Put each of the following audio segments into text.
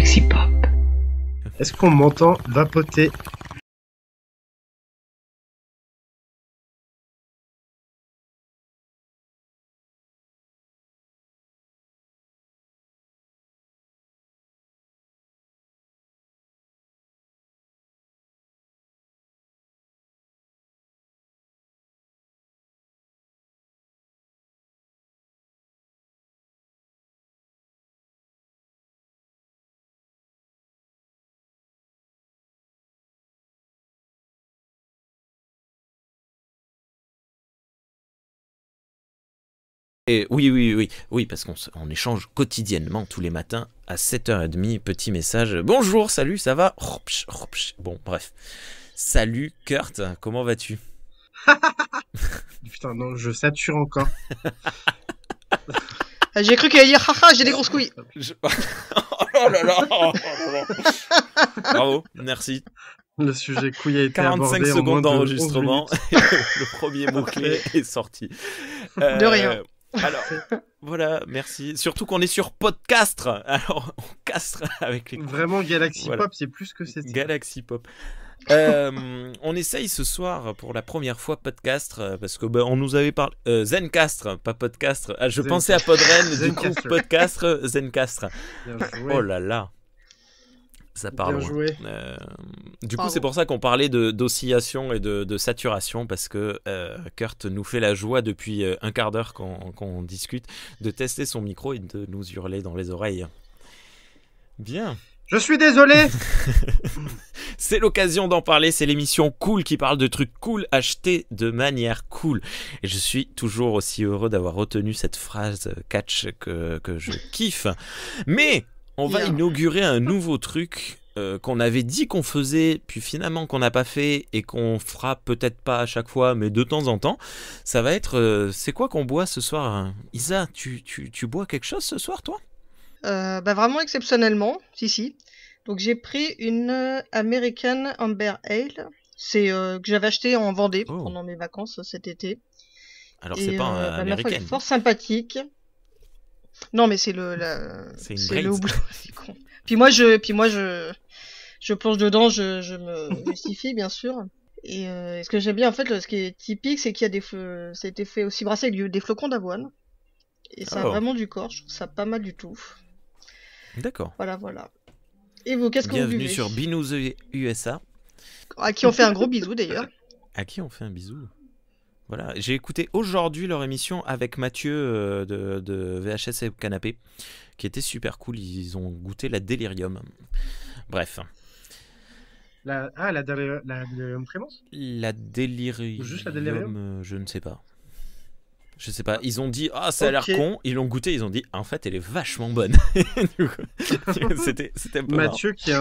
Galaxy Pop. Est-ce qu'on m'entend vapoter? Et oui, parce qu'on échange quotidiennement tous les matins à 7h30, petit message. Bonjour, salut, ça va? Bon, bref. Salut Kurt, comment vas-tu? Putain, non, je sature encore. J'ai cru qu'il allait dire haha, j'ai des grosses couilles. Oh là là. Bravo, merci. Le sujet couille a été 45 abordé en secondes moins de 11 d'enregistrement. minutes. Le premier mot-clé est sorti. De rien. Alors, voilà, merci. Surtout qu'on est sur Podcastre. Alors, on castre avec les... Vraiment, Galaxy Voilà. Pop, c'est plus que c'est. Galaxy Pop. On essaye ce soir pour la première fois Podcastre parce que on nous avait parlé Zencastre, pas Podcastre. Ah, je Zen- pensais à Podren, du coup Zencastre. Podcastre, Zencastre. Bien joué. Oh là là, ça part Bien loin. joué. Du coup, Pardon. c'est pour ça qu'on parlait d'oscillation et de saturation parce que Kurt nous fait la joie depuis un quart d'heure qu'on discute de tester son micro et de nous hurler dans les oreilles. Bien. Je suis désolé. C'est l'occasion d'en parler, c'est l'émission Cool qui parle de trucs cool achetés de manière cool. Et je suis toujours aussi heureux d'avoir retenu cette phrase catch que je kiffe. Mais on va Bien. inaugurer un nouveau truc qu'on avait dit qu'on faisait, puis finalement qu'on n'a pas fait et qu'on fera peut-être pas à chaque fois, mais de temps en temps. Ça va être... c'est quoi qu'on boit ce soir, hein? Isa, tu bois quelque chose ce soir, toi? Vraiment exceptionnellement, si. Donc j'ai pris une American Amber Ale. C'est que j'avais acheté en Vendée Oh. pendant mes vacances cet été. Alors Et, c'est pas ma foi, elle américaine. est fort sympathique. Non, mais c'est C'est une c'est le braise. houblon. C'est con. Puis moi je plonge dedans, je me justifie bien sûr. Et ce que j'aime bien en fait, ce qui est typique, c'est qu'il y a ça a été fait aussi brasser avec des flocons d'avoine. Et ça a Oh. vraiment du corps, je trouve ça pas mal du tout. D'accord. Voilà. Et vous, qu'est-ce que vous Bienvenue buvez? sur Binous USA, À qui on fait un gros bisou d'ailleurs. à qui on fait un bisou. Voilà, j'ai écouté aujourd'hui leur émission avec Mathieu de VHS et Canapé, qui était super cool. Ils ont goûté la Delirium. Bref, La Delirium Tremens. la Delirium. Juste la Delirium je ne sais pas. Je sais pas. Ils ont dit ah ça a l'air Ok. con. Ils l'ont goûté. Ils ont dit en fait elle est vachement bonne. Du coup, c'était un peu marrant. Mathieu, qui est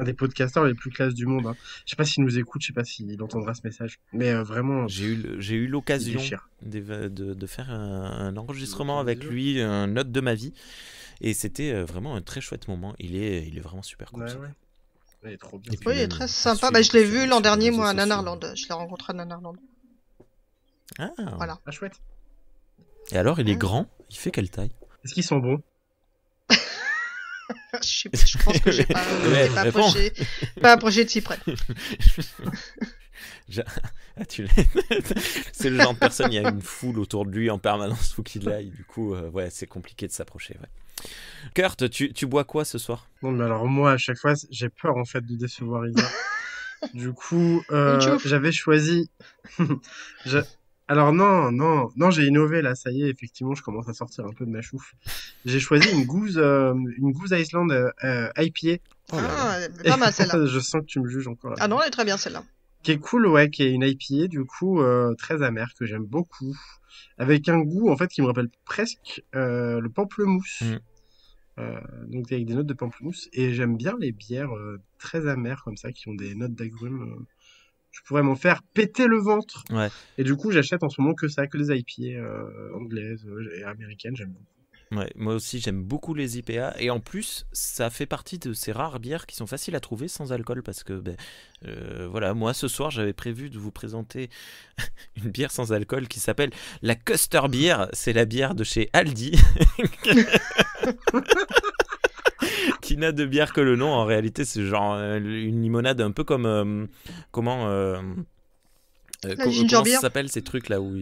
un des podcasteurs les plus classes du monde. Hein. Je sais pas s'il nous écoute, je sais pas s'il entendra ce message. Mais vraiment, J'ai eu il l'occasion déchire. de faire un enregistrement avec lui, un note de ma vie, et c'était vraiment un très chouette moment. Il est vraiment super cool. Ouais, ça. ouais. Il est trop bien. Et puis Oui, il est même, très à sympa. suivre Je l'ai sur- vu sur l'an les dernier, réseaux moi, à sociaux. Nanarland. Je l'ai rencontré à Nanarland. Ah. Voilà. Ah, chouette. Et alors, il est Ah. grand. Il fait quelle taille? Est-ce qu'ils sont bons? Je pense que j'ai pas, Ouais, pas réponds. approché de si près. Ah, c'est le genre de personne, il y a une foule autour de lui en permanence, faut qu'il aille. Du coup, ouais, c'est compliqué de s'approcher. Ouais. Kurt, tu bois quoi ce soir? Bon, mais alors moi, à chaque fois, j'ai peur en fait de décevoir Isa. Du coup, Une chouffe. j'avais choisi. Je- Alors non, j'ai innové là, ça y est, effectivement, je commence à sortir un peu de ma chouffe. J'ai choisi une Goose Iceland IPA. Oh là là. Ah, elle est pas mal celle-là. Je sens que tu me juges encore là. Ah non, elle est très bien celle-là. Qui est cool, ouais, qui est une IPA, du coup, très amère, que j'aime beaucoup. Avec un goût, en fait, qui me rappelle presque le pamplemousse. Mm. Donc avec des notes de pamplemousse. Et j'aime bien les bières très amères comme ça, qui ont des notes d'agrumes. Je pourrais m'en faire péter le ventre. Ouais. Et du coup, j'achète en ce moment que ça, que des IPA anglaises et américaines, j'aime beaucoup. Ouais, moi aussi j'aime beaucoup les IPA et en plus ça fait partie de ces rares bières qui sont faciles à trouver sans alcool parce que voilà, moi ce soir j'avais prévu de vous présenter une bière sans alcool qui s'appelle la Custer Beer, c'est la bière de chez Aldi qui n'a de bière que le nom. En réalité, c'est genre une limonade un peu comme comment ginger comment beer. ça s'appelle ces trucs là où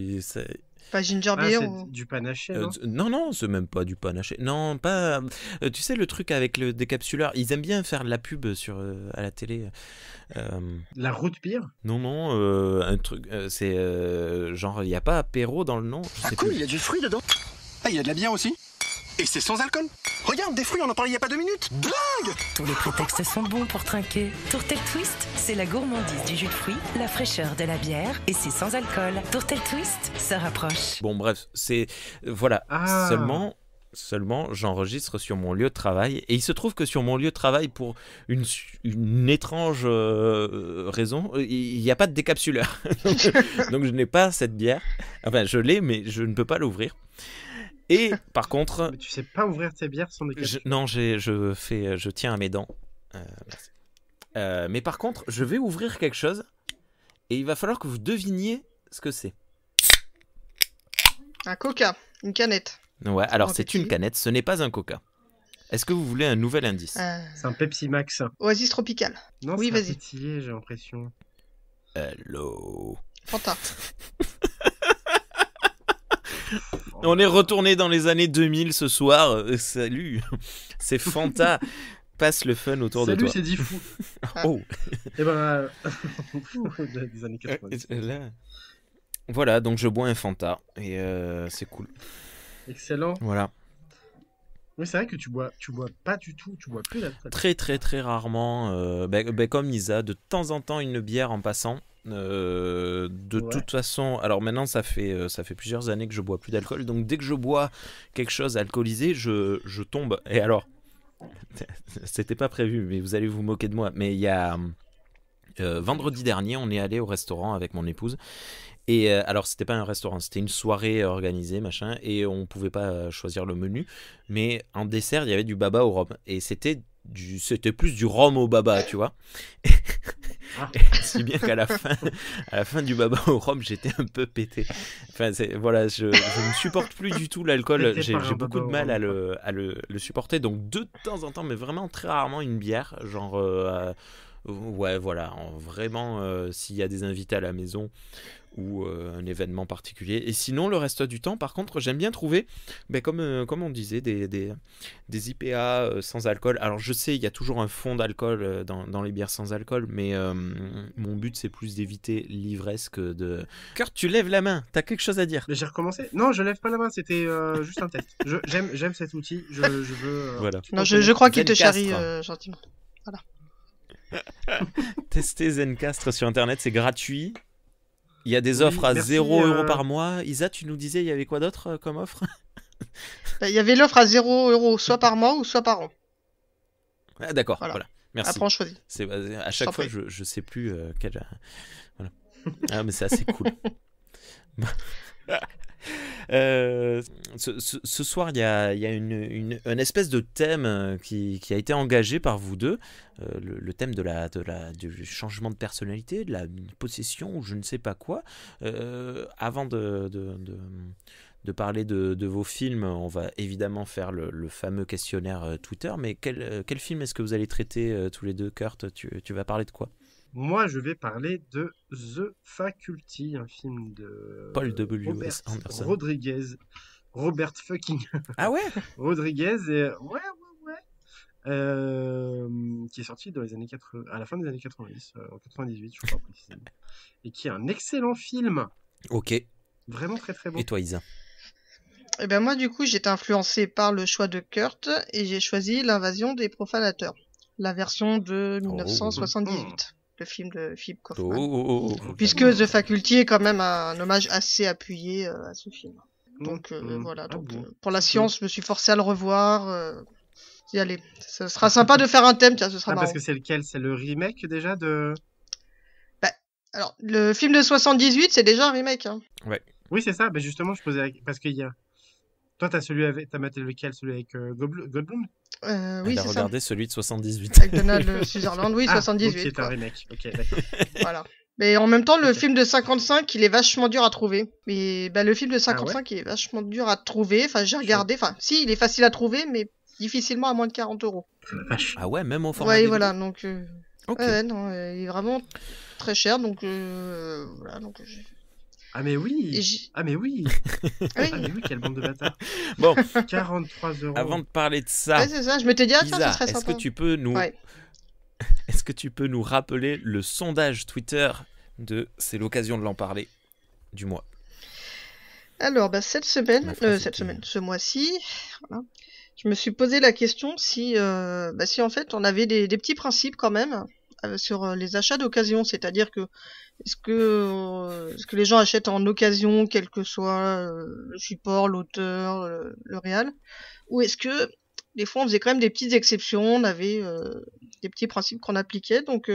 Pas ginger Ah, beer. c'est du panaché, non? non, c'est même pas du panaché. Non, pas. Tu sais, le truc avec le décapsuleur, ils aiment bien faire de la pub à la télé. La root beer? Non, un truc. C'est genre, il n'y a pas apéro dans le nom. Je sais Cool, plus. il y a du fruit dedans. Ah, il y a de la bière aussi. Et c'est sans alcool. Regarde, des fruits, on en parlait il y a pas 2 minutes. Dingue! Tous les prétextes sont bons pour trinquer. Tourtel Twist, c'est la gourmandise du jus de fruits, la fraîcheur de la bière et c'est sans alcool. Tourtel Twist se rapproche. Bon, bref, c'est. Voilà. Ah. Seulement, j'enregistre sur mon lieu de travail. Et il se trouve que sur mon lieu de travail, pour une étrange raison, il n'y a pas de décapsuleur. Donc je n'ai pas cette bière. Enfin, je l'ai, mais je ne peux pas l'ouvrir. Et par contre, Mais tu sais pas ouvrir tes bières sans décapsuleur. non, je tiens à mes dents. Merci. Mais par contre, je vais ouvrir quelque chose et il va falloir que vous deviniez ce que c'est. Un coca, une canette. Ouais, alors c'est petit. une canette, ce n'est pas un coca. Est-ce que vous voulez un nouvel indice? C'est un Pepsi Max. Oasis tropical. Non, Oui, c'est un vas-y. pétillé, j'ai l'impression. Hello. Fanta. On est retourné dans les années 2000 ce soir. Salut. C'est Fanta. Passe le fun autour de Salut, toi. c'est dit fou. Oh. Et ben, des années 90. Là. Voilà, donc je bois un Fanta et c'est cool. Excellent. Voilà. Oui, c'est vrai que tu bois pas du tout, tu bois plus d'alcool. Très très très rarement, comme Isa, de temps en temps une bière en passant. De Ouais. toute façon, alors maintenant ça fait plusieurs années que je bois plus d'alcool, donc dès que je bois quelque chose alcoolisé, je tombe. Et alors, c'était pas prévu, mais vous allez vous moquer de moi. Mais il y a vendredi dernier, on est allé au restaurant avec mon épouse. Et alors, c'était pas un restaurant, c'était une soirée organisée, machin, et on pouvait pas choisir le menu. Mais en dessert, il y avait du baba au rhum. Et c'était plus du rhum au baba, tu vois. Ah. Si bien qu'à la fin du baba au rhum, j'étais un peu pété. Enfin, voilà, je ne supporte plus du tout l'alcool. Pété J'ai par un beaucoup de baba au mal rhum, à le supporter. Donc, de temps en temps, mais vraiment très rarement, une bière. Genre, ouais, voilà. Vraiment, s'il y a des invités à la maison ou un événement particulier. Et sinon, le reste du temps, par contre, j'aime bien trouver, comme on disait, des IPA sans alcool. Alors, je sais, il y a toujours un fond d'alcool dans les bières sans alcool, mais mon but, c'est plus d'éviter l'ivresse que de... Kurt, tu lèves la main, t'as quelque chose à dire? Mais j'ai recommencé. Non, je lève pas la main, c'était juste un test. J'aime cet outil, je veux... Voilà. Non, je crois qu'il te Zencastre. charrie gentiment. Tester Zencastre sur Internet, c'est gratuit. Il y a des offres à merci, 0 € par mois. Isa, tu nous disais, il y avait quoi d'autre comme offre? Il y avait l'offre à 0 € soit par mois ou soit par an. Ah, d'accord, Voilà. voilà. Merci. Après, on choisit. C'est, à chaque t'en fois, prie. je sais plus quel. Voilà. Ah, mais c'est assez cool. Ce soir, il y a une espèce de thème qui a été engagé par vous deux, le thème du changement de personnalité, de la possession ou je ne sais pas quoi. Avant de parler de vos films, on va évidemment faire le fameux questionnaire Twitter, mais quel film est-ce que vous allez traiter tous les deux? Kurt, tu vas parler de quoi? Moi, je vais parler de The Faculty, un film de Paul W. Robert Anderson. Robert fucking Ah ouais? Rodriguez, et qui est sorti dans les années 80, à la fin des années 90, en 98, je crois précisément, et qui est un excellent film, Ok. vraiment très très bon. Et toi, Isa? Et ben moi, du coup, j'étais influencé par le choix de Kurt et j'ai choisi L'Invasion des profanateurs, la version de 1978, le film de Philip Kaufman. Puisque The Faculty est quand même un hommage assez appuyé à ce film. Donc voilà, donc, pour la science, je me suis forcé à le revoir. Y aller. Ce sera sympa de faire un thème, tiens, ce sera marrant. Parce que c'est lequel? C'est le remake déjà de... Alors, le film de 78, c'est déjà un remake. Hein. Oui, c'est ça, justement, je posais parce qu'il y a... Toi, t'as maté lequel? Celui avec Goldblum? Oui, Elle a c'est ça. regardé celui de 78. Avec Donald Sutherland, oui, 78. Donc c'est un quoi. remake, ok, d'accord. Voilà. Mais en même temps, le film de 55, il est vachement dur à trouver. Mais le film de 55, il est vachement dur à trouver. Enfin, j'ai regardé. Enfin, si, il est facile à trouver, mais difficilement à moins de 40 €. La vache. Ah ouais, même au format Ouais, DVD. voilà, donc Ok. ouais, non, il est vraiment très cher, donc voilà, donc Ah mais et oui. j'ai- Ah mais oui. oui, Ah mais oui, quelle bande de bâtards. Bon, 43 €. avant de parler de ça, ouais, c'est ça. Je m'étais dit, ah tiens, ça Isa, serait est-ce que sympa. tu peux nous, Ouais. est-ce que tu peux nous rappeler le sondage Twitter de C'est l'occasion de l'en parler du mois? Alors, bah, cette semaine, Ma phrase cette était- semaine, ce mois-ci, voilà, je me suis posé la question si en fait on avait des petits principes quand même sur les achats d'occasion, c'est-à-dire que est-ce que les gens achètent en occasion, quel que soit le support, l'auteur, le réal, ou est-ce que des fois on faisait quand même des petites exceptions, on avait des petits principes qu'on appliquait, donc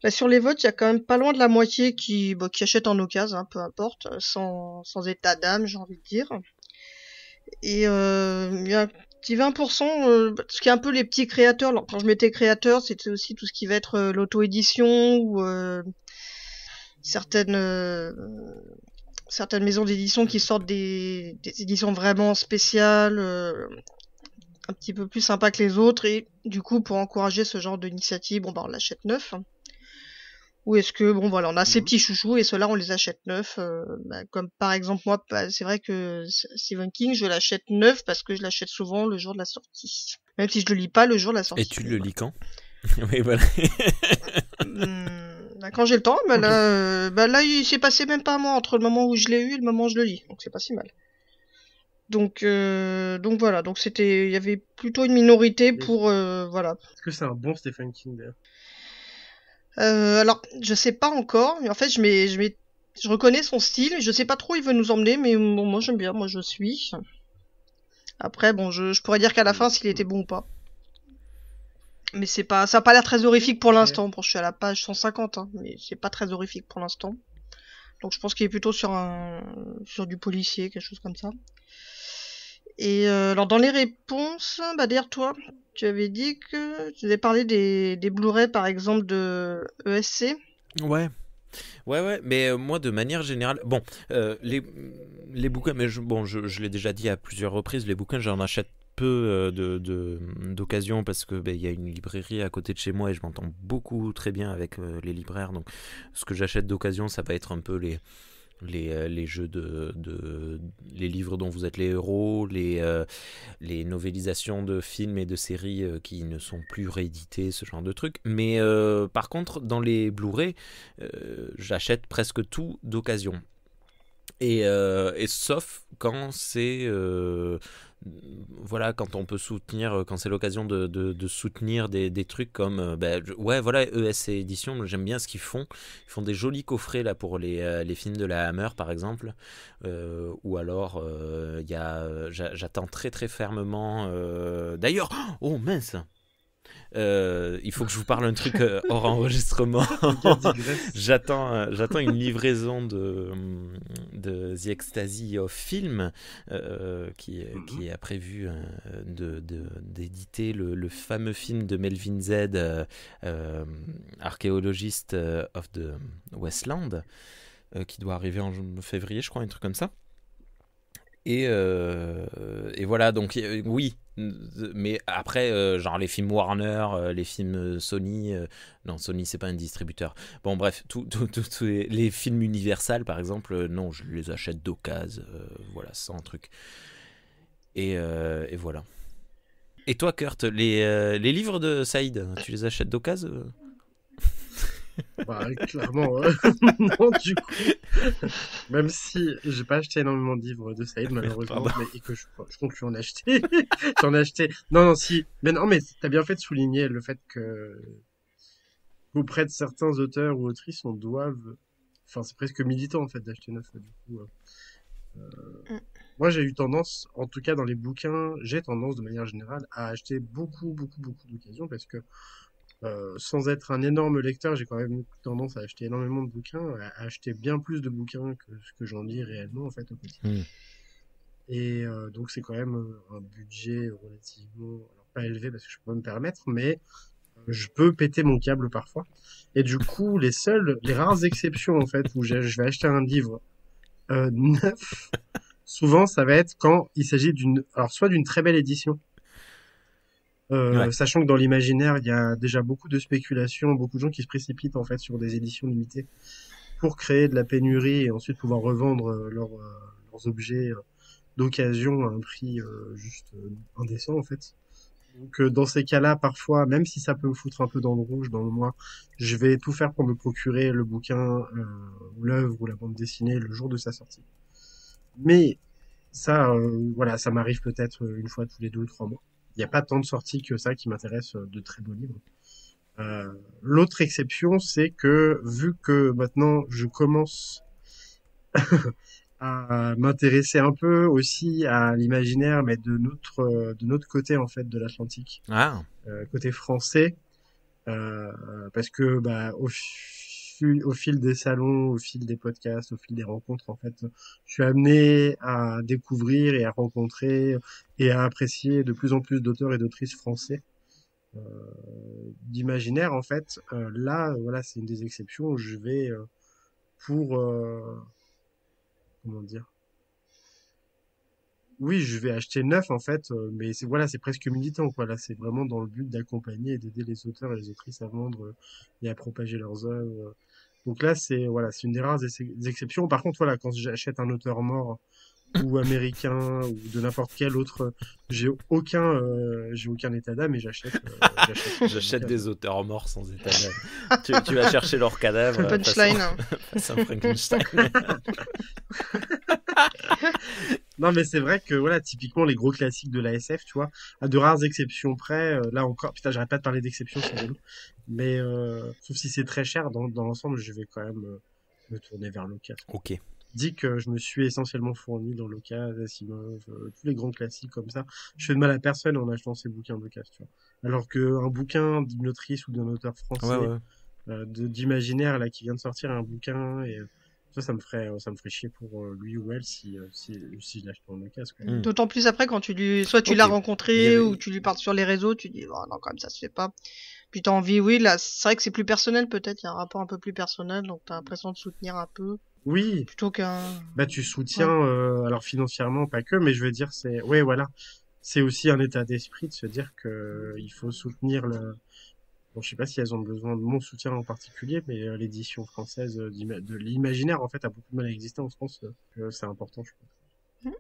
bah, sur les votes, il y a quand même pas loin de la moitié qui achètent en occasion, hein, peu importe, sans état d'âme, j'ai envie de dire. Et il y a un petit 20%, ce qui est un peu les petits créateurs. Alors, quand je mettais créateurs, c'était aussi tout ce qui va être l'auto-édition ou certaines maisons d'édition qui sortent des éditions vraiment spéciales, un petit peu plus sympas que les autres. Et du coup, pour encourager ce genre d'initiative, bon bah on l'achète neuf. Ou est-ce que, bon voilà, on a ces petits chouchous et ceux-là on les achète neufs, comme par exemple moi, c'est vrai que Stephen King, je l'achète neuf parce que je l'achète souvent le jour de la sortie. Même si je le lis pas le jour de la sortie. Et tu mais le voilà. lis quand? Oui, voilà. Bah, quand j'ai le temps, là il s'est passé même pas un mois entre le moment où je l'ai eu et le moment où je le lis, donc c'est pas si mal. Donc voilà, donc il y avait plutôt une minorité pour voilà. Est-ce que c'est un bon Stephen King d'ailleurs? Alors, je sais pas encore, mais en fait, je reconnais son style, je sais pas trop où il veut nous emmener, mais bon, moi j'aime bien, moi je suis. Après, bon, je pourrais dire qu'à la fin s'il était bon ou pas. Mais ça a pas l'air très horrifique pour l'instant. Bon, je suis à la page 150, hein, mais c'est pas très horrifique pour l'instant. Donc je pense qu'il est plutôt sur du policier, quelque chose comme ça. Et alors dans les réponses, bah d'ailleurs toi, tu avais dit que tu avais parlé des Blu-ray par exemple de ESC. Ouais. Ouais, mais moi de manière générale, bon, les bouquins, mais je l'ai déjà dit à plusieurs reprises, les bouquins j'en achète peu d'occasion parce que il y a une librairie à côté de chez moi et je m'entends beaucoup très bien avec les libraires, donc ce que j'achète d'occasion ça va être un peu les jeux les livres dont vous êtes les héros, les novélisations de films et de séries qui ne sont plus réédités, ce genre de trucs. Mais par contre, dans les Blu-ray, j'achète presque tout d'occasion. Et sauf quand c'est voilà, quand on peut soutenir, quand c'est l'occasion de soutenir des trucs comme ouais voilà, ESC Édition, j'aime bien ce qu'ils font. Ils font des jolis coffrets là pour les films de la Hammer par exemple, ou alors j'attends très très fermement d'ailleurs, oh mince, il faut que je vous parle un truc hors enregistrement. J'attends une livraison de The Ecstasy of Film qui a prévu d'éditer le fameux film de Melvin Z, archéologiste of the Westland, qui doit arriver en février, je crois, un truc comme ça. Et voilà, donc oui, mais après, genre les films Warner, les films Sony, non, Sony c'est pas un distributeur. Bon, bref, tous les films Universal par exemple, non, je les achète d'occasion, voilà, sans truc. Et voilà. Et toi, Kurt, les livres de Saïd, tu les achètes d'occasion? Bah, clairement, non, du coup. Même si j'ai pas acheté énormément de livres de Saïd, malheureusement, et que je compte lui en acheter. J'en ai acheté. Non, si. Mais non, mais t'as bien fait de souligner le fait que, auprès de certains auteurs ou autrices, on doive. Enfin, c'est presque militant, en fait, d'acheter neuf, du coup. Moi, j'ai eu tendance, en tout cas dans les bouquins, j'ai tendance, de manière générale, à acheter beaucoup d'occasions parce que, sans être un énorme lecteur, j'ai quand même tendance à acheter énormément de bouquins, à acheter bien plus de bouquins que ce que j'en lis réellement en fait au quotidien. Et donc c'est quand même un budget relativement, alors pas élevé parce que je peux pas me permettre, mais je peux péter mon câble parfois. Et du coup, les rares exceptions en fait où je vais acheter un livre neuf, souvent ça va être quand il s'agit alors soit d'une très belle édition. Sachant que dans l'imaginaire, il y a déjà beaucoup de spéculation, beaucoup de gens qui se précipitent en fait sur des éditions limitées pour créer de la pénurie et ensuite pouvoir revendre leurs objets d'occasion à un prix juste indécent en fait. Donc dans ces cas-là, parfois, même si ça peut me foutre un peu dans le rouge, dans le noir, je vais tout faire pour me procurer le bouquin, ou l'œuvre ou la bande dessinée le jour de sa sortie. Mais ça, voilà, ça m'arrive peut-être une fois tous les 2 ou 3 mois. Il n'y a pas tant de sorties que ça qui m'intéressent de très beaux livres. L'autre exception, c'est que vu que maintenant je commence à m'intéresser un peu aussi à l'imaginaire, mais de notre côté en fait de l'Atlantique, Ah, côté français, parce que bah au fil des salons, au fil des podcasts, au fil des rencontres, en fait, je suis amené à découvrir et à rencontrer et à apprécier de plus en plus d'auteurs et d'autrices français d'imaginaire en fait. Là, voilà, c'est une des exceptions où je vais pour comment dire. Oui, je vais acheter neuf en fait, mais c'est voilà, c'est presque militant quoi. Là, c'est vraiment dans le but d'accompagner et d'aider les auteurs et les autrices à vendre et à propager leurs œuvres. Donc là, c'est voilà, c'est une des rares exceptions. Par contre, voilà, quand j'achète un auteur mort ou américain ou de n'importe quel autre, j'ai aucun état d'âme et j'achète des auteurs morts sans état d'âme. Tu vas chercher leur cadavre. Punchline. C'est un Frankenstein. Non, mais c'est vrai que voilà, typiquement les gros classiques de la SF, tu vois, à de rares exceptions près, là encore, putain, j'arrête pas de parler d'exceptions, c'est relou. Mais sauf si c'est très cher, dans l'ensemble, je vais quand même me tourner vers l'occasion. Ok. Dis que je me suis essentiellement fourni dans l'occasion, Asimov, tous les grands classiques comme ça. Je fais de mal à personne en achetant ces bouquins d'occasion, tu vois. Alors qu'un bouquin d'une autrice ou d'un auteur français, d'imaginaire là qui vient de sortir un bouquin et ça me ferait chier pour lui ou elle si je l'achète en occasion. D'autant plus après quand tu l'as rencontré ou tu lui parles sur les réseaux, tu dis oh non quand même ça se fait pas. Puis t'as envie, oui là c'est vrai que c'est plus personnel peut-être, il y a un rapport un peu plus personnel donc t'as l'impression de soutenir un peu. Oui. Plutôt qu'un. Bah tu soutiens alors financièrement pas que, mais je veux dire c'est voilà, c'est aussi un état d'esprit de se dire que il faut soutenir le. Bon, je sais pas si elles ont besoin de mon soutien en particulier, mais l'édition française de l'imaginaire, en fait, a beaucoup de mal à exister en France. C'est important, je pense.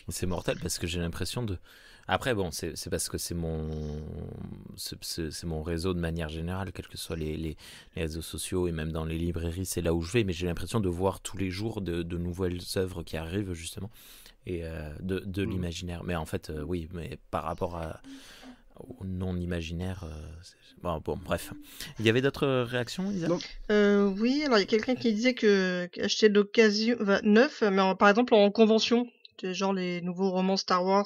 C'est mortel parce que j'ai l'impression de... Après, bon, c'est parce que c'est mon réseau de manière générale, quels que soient les réseaux sociaux et même dans les librairies, c'est là où je vais, mais j'ai l'impression de voir tous les jours de nouvelles œuvres qui arrivent, justement, et de l'imaginaire. Mais en fait, oui, mais par rapport au non-imaginaire... Bon, bref. Il y avait d'autres réactions, Isa ? Oui, alors il y a quelqu'un qui disait qu'acheter d'occasion neuf, mais par exemple en convention, genre les nouveaux romans Star Wars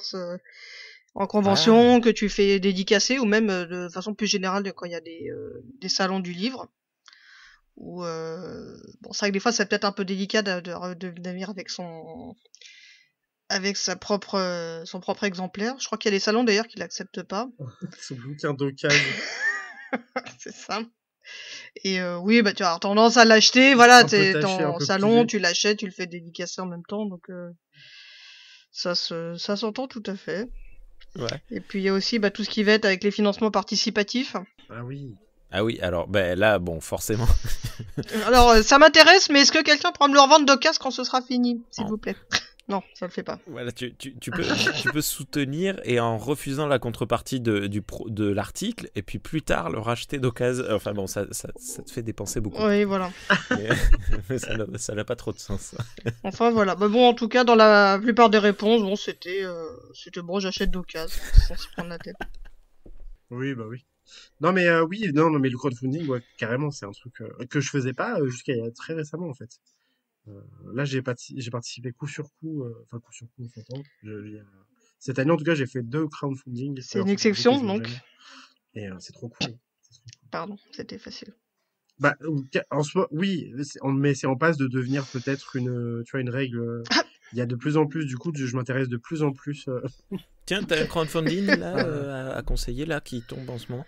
en convention que tu fais dédicacer, ou même de façon plus générale quand il y a des salons du livre. Ou bon, c'est vrai que des fois c'est peut-être un peu délicat de venir avec son propre exemplaire. Je crois qu'il y a des salons d'ailleurs qui l'acceptent pas. Ce bouquin d'occasion. C'est ça. Et oui, bah tu as tendance à l'acheter, voilà, t'es en salon, tu l'achètes, tu le fais dédicacer en même temps, donc ça s'entend tout à fait. Ouais. Et puis il y a aussi tout ce qui va être avec les financements participatifs. Ah oui. Ah oui, alors là, bon, forcément. Alors ça m'intéresse, mais est-ce que quelqu'un pourra me le revendre d'occasion quand ce sera fini, s'il vous plaît? Non, ça le fait pas. Voilà, tu peux soutenir et en refusant la contrepartie de l'article, et puis plus tard le racheter d'occasion. Enfin bon, ça te fait dépenser beaucoup. Oui, voilà. Mais ça n'a pas trop de sens. Enfin voilà. Bah bon, en tout cas, dans la plupart des réponses, bon, c'était bon, j'achète d'occasion, sans se prendre la tête. Oui, bah oui. Non mais oui, non mais le crowdfunding, ouais, carrément, c'est un truc que je faisais pas jusqu'à très récemment en fait. Là, j'ai participé coup sur coup, coup sur coup, en fait. Cette année, en tout cas, j'ai fait 2 crowdfunding. C'est une exception, donc. Et c'est trop cool. Pardon, c'était facile. Bah, en soi, oui, mais c'est en passe de devenir peut-être une règle. Il y a de plus en plus, du coup, je m'intéresse de plus en plus. Tiens, t'as un crowdfunding là à conseiller là qui tombe en ce moment?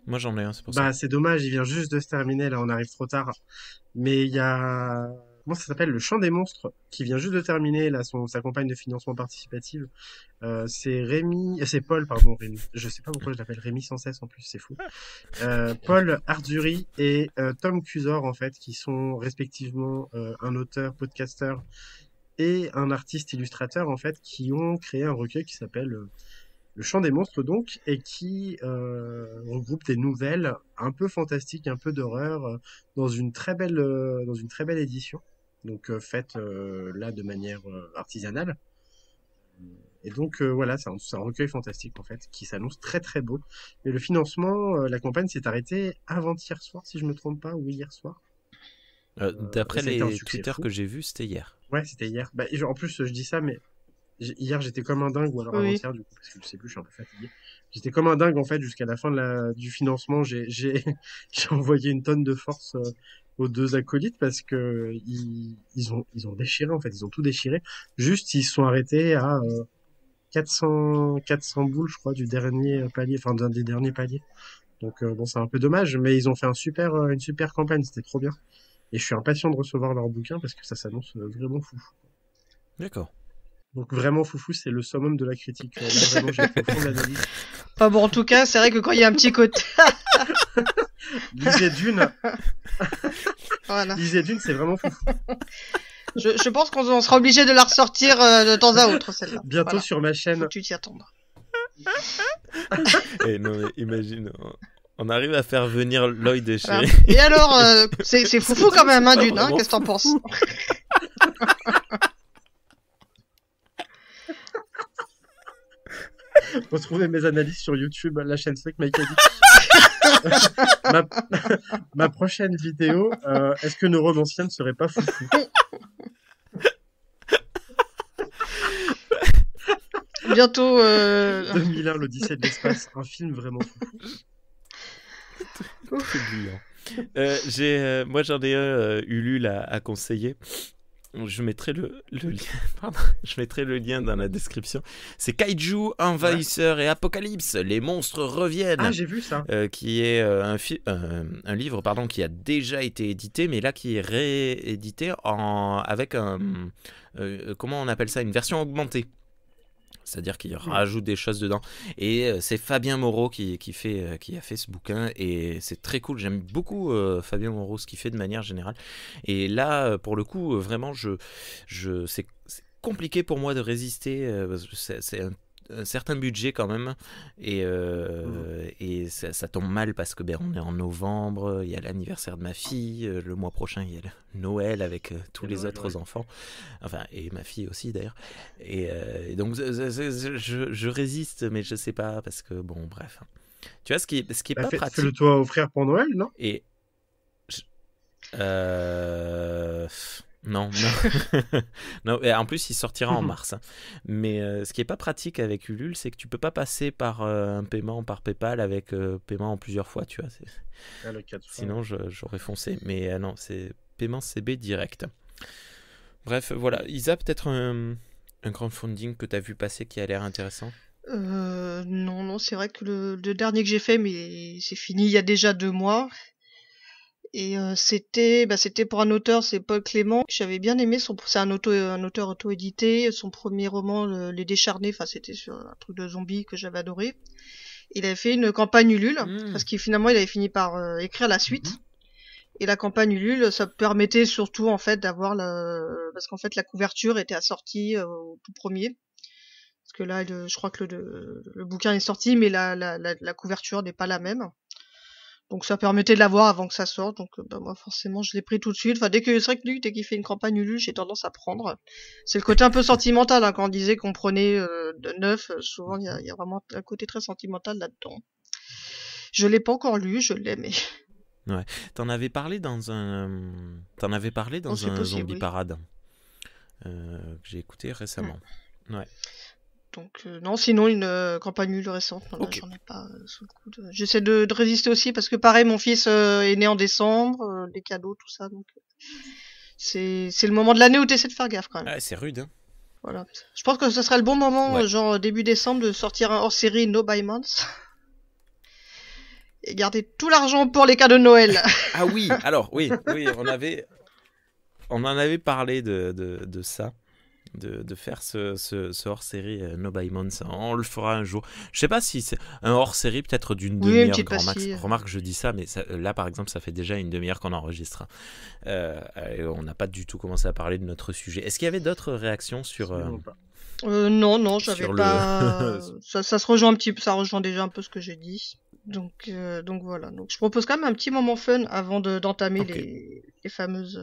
Moi, j'en ai un, c'est pour ça. Bah, c'est dommage, il vient juste de se terminer. Là, on arrive trop tard. Mais il y a comment ça s'appelle, Le Chant des Monstres, qui vient juste de terminer là sa campagne de financement participative. C'est Paul, pardon, Rémi. Je sais pas pourquoi je l'appelle Rémi sans cesse en plus, c'est fou. Paul Ardzuri et Tom Cusor en fait, qui sont respectivement un auteur, podcasteur et un artiste illustrateur en fait, qui ont créé un recueil qui s'appelle Le Chant des Monstres donc, et qui regroupe des nouvelles un peu fantastiques, un peu d'horreur, dans une très belle édition, donc faite là de manière artisanale. Et donc voilà, c'est un recueil fantastique en fait, qui s'annonce très très beau. Et le financement, la campagne s'est arrêtée avant-hier soir, si je me trompe pas, ou hier soir. D'après ça a été un les succès Twitter fou. que j'ai vus, c'était hier. Ouais, c'était hier. Bah, en plus, je dis ça, mais hier, j'étais comme un dingue, ou alors Oui. avant-hier, du coup, parce que je sais plus, je suis un peu fatigué. J'étais comme un dingue, en fait, jusqu'à la fin du financement. J'ai envoyé une tonne de force aux deux acolytes parce que ils ont déchiré, en fait, ils ont tout déchiré. Juste, ils se sont arrêtés à 400 boules, je crois, du dernier palier, enfin, d'un des derniers paliers. Donc, bon, c'est un peu dommage, mais ils ont fait une super campagne, c'était trop bien. Et je suis impatient de recevoir leur bouquin parce que ça s'annonce vraiment fou. D'accord. Donc vraiment foufou, c'est le summum de la critique. Là, vraiment, j'ai fait au fond de l'analyse. Enfin bon, en tout cas, c'est vrai que quand il y a un petit côté... Lisez Dune, Voilà. c'est vraiment foufou. Je pense qu'on sera obligé de la ressortir de temps à autre, celle-là. Bientôt Voilà. sur ma Faut chaîne. que tu t'y attendes. Et non, mais imagine, on arrive à faire venir Lloyd et Voilà. Chéri. Et alors, c'est foufou quand même, hein, Pas Dune, hein, vraiment qu'est-ce que t'en penses? Retrouvez mes analyses sur YouTube, la chaîne Slick Mike ma prochaine vidéo, est-ce que Neuromancien ne serait pas foufou? Bientôt... 2001, l'Odyssée de l'espace, un film vraiment fou. C'est brillant. Moi, j'en ai un Ulule à conseiller. Je mettrai le lien. Pardon. Je mettrai le lien dans la description. C'est Kaiju, Envahisseurs et Apocalypse. Les monstres reviennent. Ah, j'ai vu ça. Qui est un livre qui a déjà été édité, mais là qui est réédité avec comment on appelle ça, une version augmentée. C'est-à-dire qu'il rajoute des choses dedans. Et c'est Fabien Moreau qui a fait ce bouquin. Et c'est très cool. J'aime beaucoup Fabien Moreau, ce qu'il fait de manière générale. Et là, pour le coup, vraiment, c'est compliqué pour moi de résister. C'est un certain budget quand même. Et ça tombe mal parce que on est en novembre. Il y a l'anniversaire de ma fille. Le mois prochain, il y a le Noël avec tous les autres enfants. Enfin, et ma fille aussi d'ailleurs. Et donc, je résiste, mais je sais pas parce que, bon, bref. Tu vois, ce qui est pas pratique. Fais-le toi offrir pour Noël, non? Et. Non. Non, et en plus il sortira en mars. Mais ce qui est pas pratique avec Ulule, c'est que tu peux pas passer par un paiement par PayPal avec paiement en plusieurs fois, tu vois. Sinon j'aurais foncé. Mais non, c'est paiement CB direct. Bref, voilà. Isa, peut-être un crowdfunding que tu as vu passer qui a l'air intéressant. Non, c'est vrai que le dernier que j'ai fait, mais c'est fini il y a déjà 2 mois. Et c'était pour un auteur, c'est Paul Clément, que j'avais bien aimé. C'est un auteur auto-édité. Son premier roman, Les Décharnés, c'était sur un truc de zombie que j'avais adoré. Il avait fait une campagne Ulule, parce qu'il finalement il avait fini par écrire la suite. Et la campagne Ulule, ça permettait surtout en fait d'avoir parce qu'en fait la couverture était assortie au tout premier. Parce que là, je crois que le bouquin est sorti, mais la couverture n'est pas la même. Donc ça permettait de l'avoir avant que ça sorte. Donc moi forcément je l'ai pris tout de suite. Enfin dès qu'il fait une campagne Ulule, j'ai tendance à prendre. C'est le côté un peu sentimental, hein, quand on disait qu'on prenait de neuf. Souvent il y a vraiment un côté très sentimental là-dedans. Je l'ai pas encore lu, je l'ai mais. Ouais. T'en avais parlé dans un Zombie Parade que j'ai écouté récemment. Ouais. Donc non, sinon une campagne Ulule récente, non, okay. Là, j'en ai pas sous le coup de... J'essaie de résister aussi parce que pareil, mon fils est né en décembre, les cadeaux, tout ça, donc c'est le moment de l'année où t'essaies de faire gaffe quand même. Ouais, c'est rude, hein. Voilà. Je pense que ce serait le bon moment, genre début décembre, de sortir un hors-série No Buy Months et garder tout l'argent pour les cadeaux de Noël. Ah oui, alors oui, on avait on en avait parlé de ça. De faire ce hors-série No By Months. On le fera un jour. Je sais pas si c'est un hors-série peut-être d'une Oui, une demi-heure petite grand max. pastille. Remarque, je dis ça, mais là par exemple, ça fait déjà une demi-heure qu'on enregistre. Et on n'a pas du tout commencé à parler de notre sujet. Est-ce qu'il y avait d'autres réactions sur Absolument pas. Non, j'avais Sur le- pas. Ça se rejoint un petit peu, ça rejoint déjà un peu ce que j'ai dit. Donc voilà. Donc je propose quand même un petit moment fun avant d'entamer Ok. les fameuses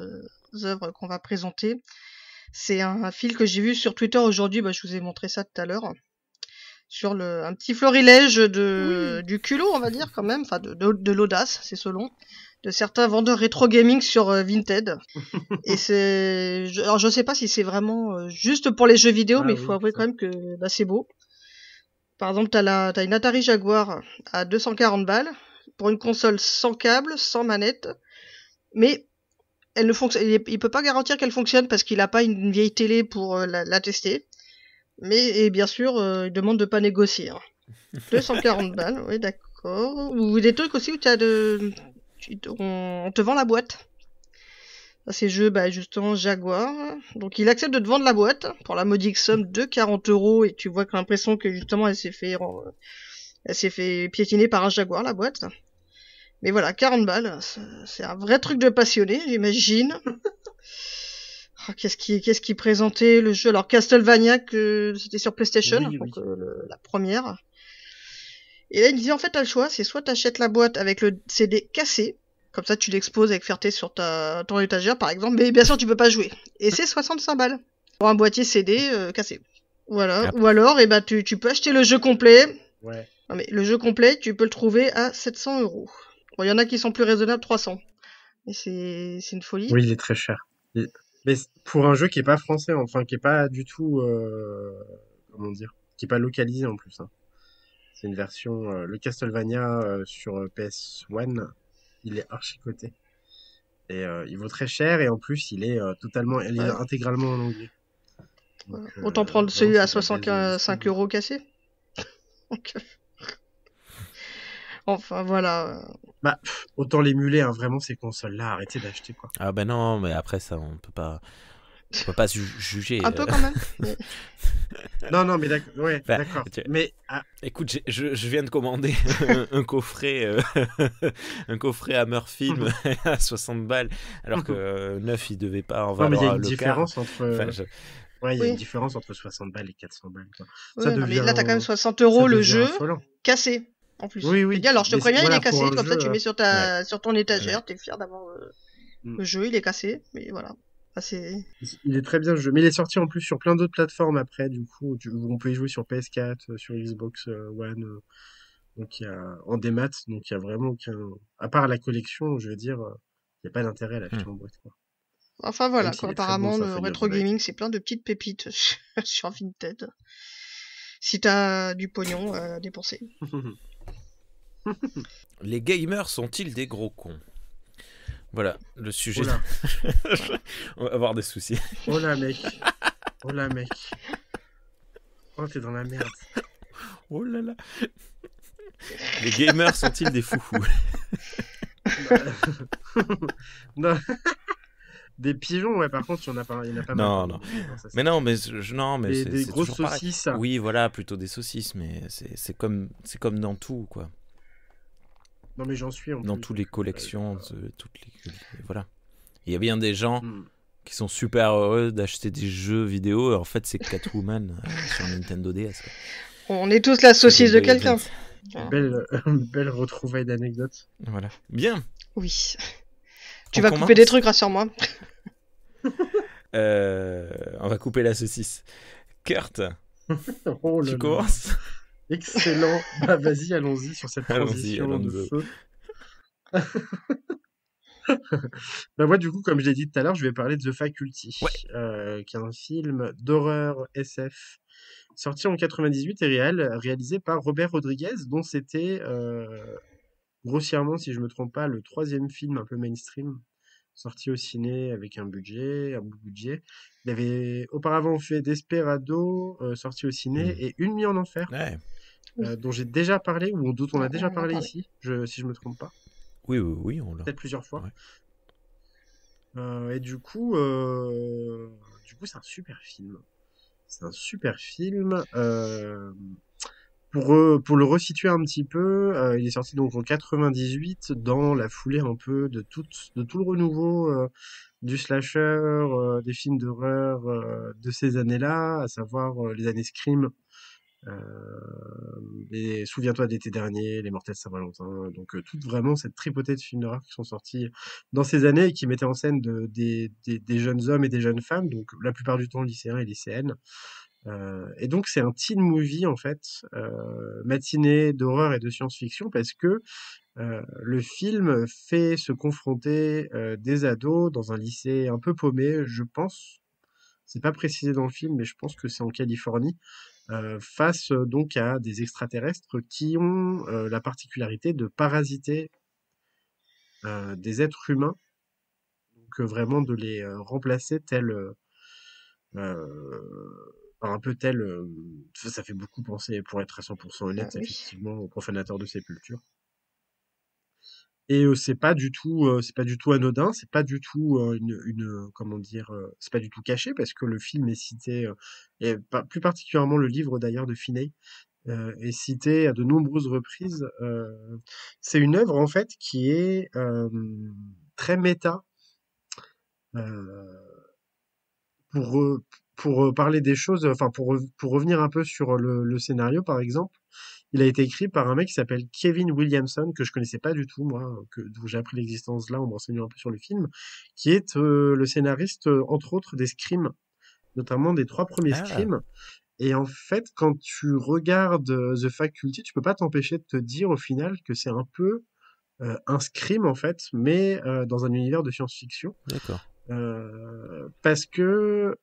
œuvres qu'on va présenter. C'est un fil que j'ai vu sur Twitter aujourd'hui. Bah, je vous ai montré ça tout à l'heure. Sur un petit florilège du culot, on va dire quand même, enfin de l'audace, c'est selon, de certains vendeurs rétro gaming sur Vinted. Et alors je sais pas si c'est vraiment juste pour les jeux vidéo, mais il faut avouer ça. quand même que bah, c'est beau. Par exemple, t'as une Atari Jaguar à 240 balles pour une console sans câble, sans manette, mais elle ne fonctionne. Il peut pas garantir qu'elle fonctionne parce qu'il a pas une vieille télé pour la tester. Et bien sûr, il demande de pas négocier. Hein. 240 balles, oui, d'accord. Ou des trucs aussi où on te vend la boîte. Ça, c'est jeu, bah, justement, Jaguar. Donc, il accepte de te vendre la boîte pour la modique somme de 40 €. Et tu vois que l'impression que, justement, elle s'est fait piétiner par un Jaguar, la boîte. Mais voilà, 40 balles. C'est un vrai truc de passionné, j'imagine. Oh, qu'est-ce qui présentait le jeu? Alors Castlevania, c'était sur PlayStation, Oui, donc oui. la première. Et là il disait en fait t'as le choix, c'est soit t'achètes la boîte avec le CD cassé, comme ça tu l'exposes avec fierté sur ton étagère par exemple, mais bien sûr tu peux pas jouer. Et c'est 65 balles pour un boîtier CD cassé. Voilà. Ah. Ou alors tu peux acheter le jeu complet. Ouais. Non mais le jeu complet tu peux le trouver à 700 €. Bon, il y en a qui sont plus raisonnables, 300. Mais c'est une folie. Oui, il est très cher. Mais pour un jeu qui est pas français, enfin, qui est pas du tout, comment dire, qui est pas localisé en plus, hein. C'est une version, le Castlevania sur PS1, il est archi coté. Et il vaut très cher et en plus il est il est Ouais. intégralement en anglais. Donc, Voilà. Autant prendre vraiment, celui à c'est de la base 65 € cassé. Donc, enfin voilà. Bah, autant l'émuler, hein, vraiment ces consoles-là, arrêtez d'acheter quoi. Ah ben non, mais après ça, on peut pas juger. Un peu quand même. Mais... Non, mais d'accord, ouais, Bah, d'accord. tu- Mais Écoute, je viens de commander un coffret, un coffret Hammerfilm à 60 balles, alors que neuf, il devait pas en non, mais il y a valoir une le quart. différence entre, Enfin, ouais, il y a une Oui. différence entre 60 balles et 400 balles, quoi. Ouais, Ça non, mais devient, là t'as quand même 60 ça € le devient jeu affolant. cassé. En plus. Oui, Je oui. te dis, alors je te Mais préviens, il voilà, est cassé. pour un Comme ça jeu, tu mets sur ton étagère, t'es fier d'avoir Mm. le jeu, il est cassé. Mais voilà. Ah, il est très bien le jeu. Mais il est sorti en plus sur plein d'autres plateformes après, du coup. On peut y jouer sur PS4, sur Xbox One. Donc il y a en démat, donc il y a vraiment aucun. À part la collection, je veux dire, il n'y a pas d'intérêt à l'acheter en boîte, quoi. Enfin voilà, Même s'il quoi. est très bon, Apparemment, le Symphony of rétro the Night. gaming, c'est plein de petites pépites sur Vinted. Si t'as du pognon à dépenser. Les gamers sont-ils des gros cons? Voilà, le sujet. Oh là. On va avoir des soucis. Oh là, mec. Oh là, mec. Oh, t'es dans la merde. Oh là là. Les gamers sont-ils des foufous? Non. Des pigeons, ouais, par contre, il y en a pas mal. Non, Non, ça, Mais non, mais des c'est grosses toujours pareil. saucisses. Oui, voilà, plutôt des saucisses, mais c'est comme dans tout, quoi. Non, mais j'en suis en Dans plus. toutes les collections, voilà. Il y a bien des gens Hmm. qui sont super heureux d'acheter des jeux vidéo. Et en fait, c'est Catwoman sur Nintendo DS. quoi. On est tous la saucisse de Game Boy quelqu'un. Advance. Belle retrouvaille d'anecdotes. Voilà. Bien. Oui. Tu On vas commence couper des trucs, rassure-moi. On va couper la saucisse. Kurt, Oh là tu là. commences? Excellent. Bah, vas-y, allons-y sur cette Allons-y, transition de allons-y. feu. Bah moi, du coup, comme je l'ai dit tout à l'heure, je vais parler de The Faculty, qui est un film d'horreur SF sorti en 98 et réalisé par Robert Rodriguez, dont c'était grossièrement, si je me trompe pas, le 3e film un peu mainstream sorti au ciné avec un beau budget. Il avait auparavant fait Desperado, sorti au ciné, et Une nuit en enfer, Ouais. dont j'ai déjà parlé, ou dont on a déjà On en a parlé parlé. ici, si je me trompe pas, Oui, on l'a. peut-être plusieurs fois. Ouais. Et du coup, c'est un super film. C'est un super film. Pour le resituer un petit peu, il est sorti donc en 98 dans la foulée un peu de tout le renouveau du slasher, des films d'horreur de ces années-là, à savoir les années Scream, les Souviens-toi d'été dernier, Les Mortels de Saint-Valentin, donc toute vraiment cette tripotée de films d'horreur qui sont sortis dans ces années et qui mettaient en scène des jeunes hommes et des jeunes femmes, donc la plupart du temps lycéens et lycéennes. Et donc c'est un teen movie en fait, matinée d'horreur et de science-fiction parce que le film fait se confronter des ados dans un lycée un peu paumé, je pense. C'est pas précisé dans le film, mais je pense que c'est en Californie, face donc à des extraterrestres qui ont la particularité de parasiter des êtres humains, donc vraiment de les remplacer tels par un peu tel, ça fait beaucoup penser, pour être à 100% Ah, honnête, oui. effectivement, aux profanateurs de sépulture. Et c'est pas du tout anodin, c'est pas du tout comment dire, c'est pas du tout caché parce que le film est cité, et plus particulièrement le livre d'ailleurs de Finney, est cité à de nombreuses reprises. C'est une œuvre en fait qui est très méta. euh, pour, parler des choses, enfin pour revenir un peu sur le scénario par exemple, il a été écrit par un mec qui s'appelle Kevin Williamson, que je connaissais pas du tout moi, dont j'ai appris l'existence là en me renseignant un peu sur le film, qui est le scénariste entre autres des Scream, notamment des 3 premiers Ah, Scream. Et en fait, quand tu regardes The Faculty, tu peux pas t'empêcher de te dire au final que c'est un peu un Scream en fait, mais dans un univers de science-fiction. d'accord. Parce que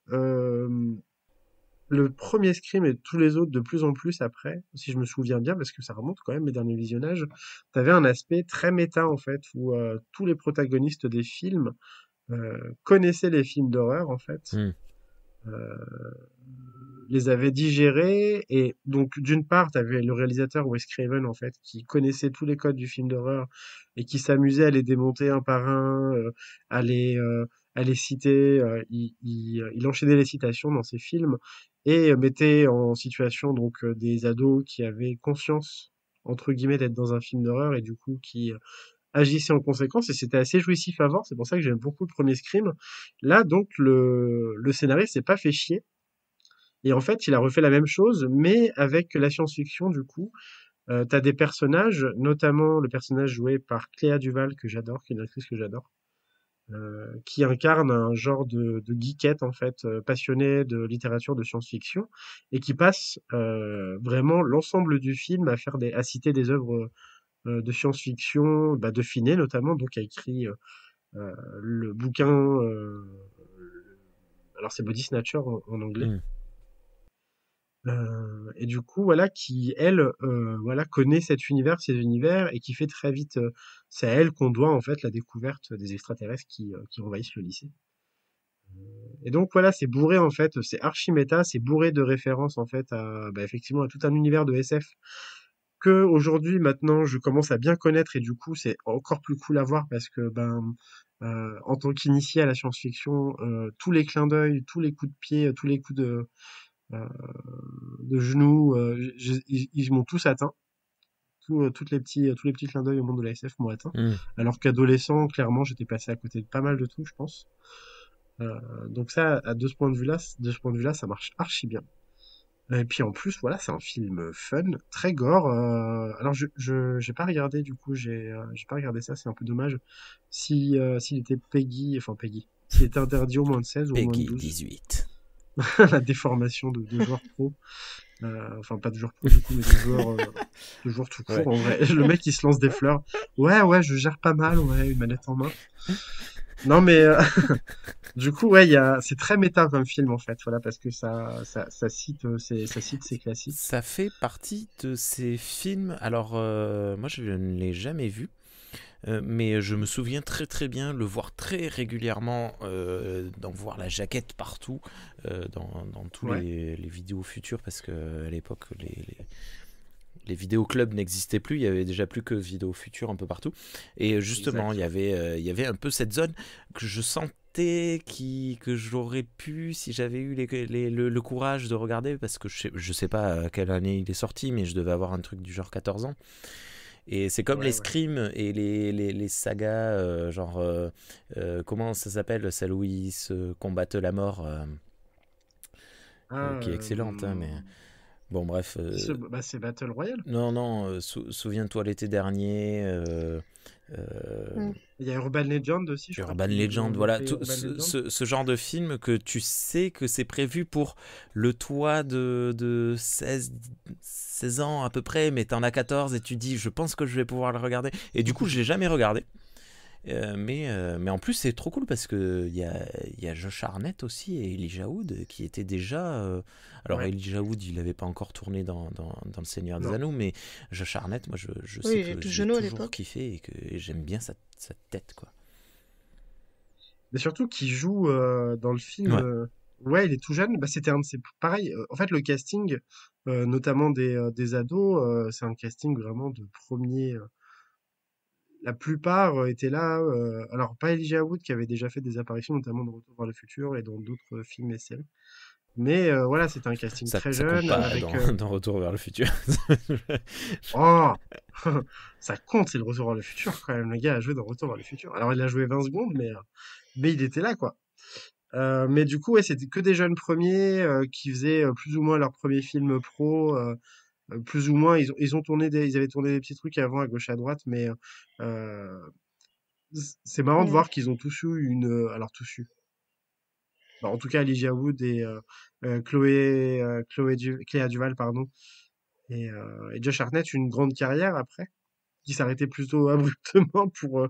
le premier Scream et tous les autres de plus en plus après, si je me souviens bien, parce que ça remonte quand même mes derniers visionnages, t'avais un aspect très méta en fait, où tous les protagonistes des films connaissaient les films d'horreur en fait, Hmm. euh, les avaient digérés, et donc d'une part t'avais le réalisateur Wes Craven en fait, qui connaissait tous les codes du film d'horreur et qui s'amusait à les démonter un par un, à les à les citer, il enchaînait les citations dans ses films et mettait en situation donc des ados qui avaient conscience entre guillemets d'être dans un film d'horreur et du coup qui agissaient en conséquence, et c'était assez jouissif à voir. C'est pour ça que j'aime beaucoup le premier Scream. Là donc le scénariste s'est pas fait chier et en fait il a refait la même chose mais avec la science-fiction du coup. T'as des personnages, notamment le personnage joué par Cléa Duval que j'adore, qui est une actrice que j'adore, qui incarne un genre de geekette en fait, passionnée de littérature de science-fiction et qui passe vraiment l'ensemble du film à citer des œuvres de science-fiction, bah, de Finney notamment, donc a écrit le bouquin, alors c'est Body Snatcher en anglais. Hmm. Et du coup, voilà, qui elle, voilà, connaît cet univers, ces univers, et qui fait très vite, c'est à elle qu'on doit en fait la découverte des extraterrestres qui envahissent le lycée. Et donc voilà, c'est bourré en fait, c'est archi méta, c'est bourré de références en fait à, bah, effectivement, à tout un univers de SF que aujourd'hui, maintenant, je commence à bien connaître, et du coup, c'est encore plus cool à voir parce que ben, en tant qu'initié à la science-fiction, tous les clins d'œil, tous les coups de pied, tous les coups euh, de genoux, ils m'ont tous atteint. Tous les petits clins d'œil au monde de la SF m'ont atteint. Hmm. Alors qu'adolescent, clairement, j'étais passé à côté de pas mal de trucs, je pense. Donc ça, de ce point de vue-là, ça marche archi bien. Et puis en plus, voilà, c'est un film fun, très gore. Alors j'ai pas regardé, du coup, j'ai pas regardé ça, c'est un peu dommage. Si s'il était Peggy, s'il était interdit au moins de 16 ou au moins de Peggy 12, 18. la déformation de joueurs pro. Enfin, pas de joueurs pro du coup, mais de joueurs tout court Ouais. en vrai. Le mec il se lance des fleurs. Ouais, je gère pas mal, ouais, une manette en main. Non mais du coup, ouais, c'est très méta comme film en fait, voilà, parce que ça cite ses classiques. Ça fait partie de ces films. Alors, moi, je ne l'ai jamais vu. Mais je me souviens très très bien le voir très régulièrement, d'en voir la jaquette partout, dans tous Ouais, les vidéos futures, parce qu'à l'époque les vidéoclubs n'existaient plus, il y avait déjà plus que vidéos futures un peu partout. Et justement, exact. il y avait un peu cette zone que je sens raté que j'aurais pu si j'avais eu le courage de regarder, parce que je sais pas à quelle année il est sorti, mais je devais avoir un truc du genre 14 ans. Et c'est comme les Ouais. Scream et les sagas, comment ça s'appelle, celle où ils se combattent la mort, Ah, qui est excellente, hein, mais bon, bref. c'est Battle Royale. Non, non, souviens-toi l'été dernier. Mm. Il y a Urban Legend aussi, je crois Urban qu'ils Legend, ont voilà, fait Urban Legend. ce genre de film que tu sais que c'est prévu pour le toit de 16 ans à peu près, mais t'en as 14 et tu dis je pense que je vais pouvoir le regarder. Et du coup, je l'ai jamais regardé. Mais en plus, c'est trop cool parce que il y a Josh Hartnett aussi et Elijah Wood qui étaient déjà. Alors, Ouais. Elijah Wood, il n'avait pas encore tourné dans Le Seigneur des Non. Anneaux, mais Josh Hartnett, moi, je Oui, sais il est que tout je l'ai jeune à toujours l'époque. kiffé et j'aime bien sa tête, quoi. Mais surtout qu'il joue dans le film. Ouais. Ouais, il est tout jeune. Bah, c'était un de ses. Pareil, en fait, le casting, notamment des ados, c'est un casting vraiment de premier. La plupart étaient là. Alors, pas Elijah Wood qui avait déjà fait des apparitions, notamment dans Retour vers le futur et dans d'autres films et séries. Mais voilà, c'était un casting très Ça compte jeune pas avec. dans Retour vers le futur. Oh! Ça compte, c'est le Retour vers le futur quand même. Le gars a joué dans Retour vers le futur. Alors, il a joué 20 secondes, mais il était là, quoi. Mais du coup, ouais, c'était que des jeunes premiers qui faisaient plus ou moins leur premier film pro. Plus ou moins, ils avaient tourné des petits trucs avant à gauche à droite, mais euh, c'est marrant de Mm. voir qu'ils ont tous eu alors tous eu. Bah, en tout cas, Elijah Wood et Cléa Duval, pardon, et Josh Hartnett, une grande carrière après, qui s'arrêtait plutôt abruptement pour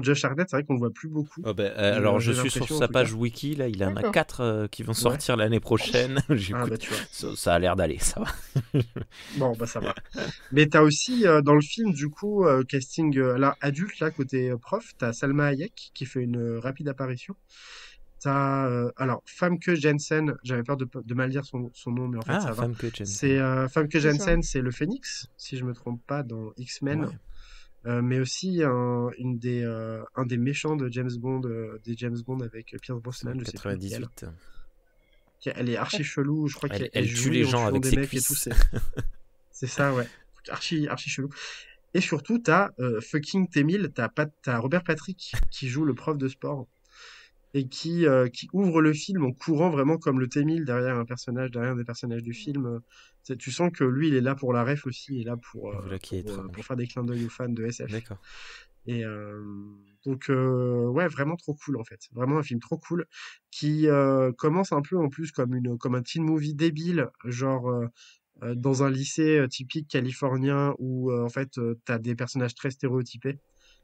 Josh Hartnett. C'est vrai qu'on le voit plus beaucoup. Oh, alors, je J'ai suis sur l'impression en sa tout cas. page wiki, là, il en a D'accord. 4 qui vont Ouais. sortir l'année prochaine. Ah J'écoute, bah tu vois. ça a l'air d'aller, ça va. Bon bah ça va. Mais t'as aussi dans le film du coup casting là adulte là côté prof, t'as Salma Hayek qui fait une rapide apparition. T'as alors Famke Jensen, j'avais peur de mal dire son nom mais en fait Ah, ça va. Famke C'est Jensen. Famke C'est ça. Jensen, c'est le Phénix si je me trompe pas dans X-Men, Ouais, mais aussi un des méchants de James Bond, des James Bond avec Pierce c'est Brosnan, je sais plus lequel. 98. Elle est archi chelou, je crois qu'elle Elle tue les jouit en gens tuant avec des ses mecs et tout, cuisses. c'est ça ouais. Archi chelou. Et surtout, t'as fucking T-1000, t'as Robert Patrick qui joue le prof de sport et qui ouvre le film en courant vraiment comme le T-1000 derrière un des personnages du film. Tu sens que lui, il est là pour la ref aussi, il est là Voilà qui est pour étrange. faire des clins d'œil aux fans de SF. D'accord. Et donc, ouais, vraiment trop cool en fait. Vraiment un film trop cool qui commence un peu en plus comme un teen movie débile, genre dans un lycée typique californien où en fait t'as des personnages très stéréotypés.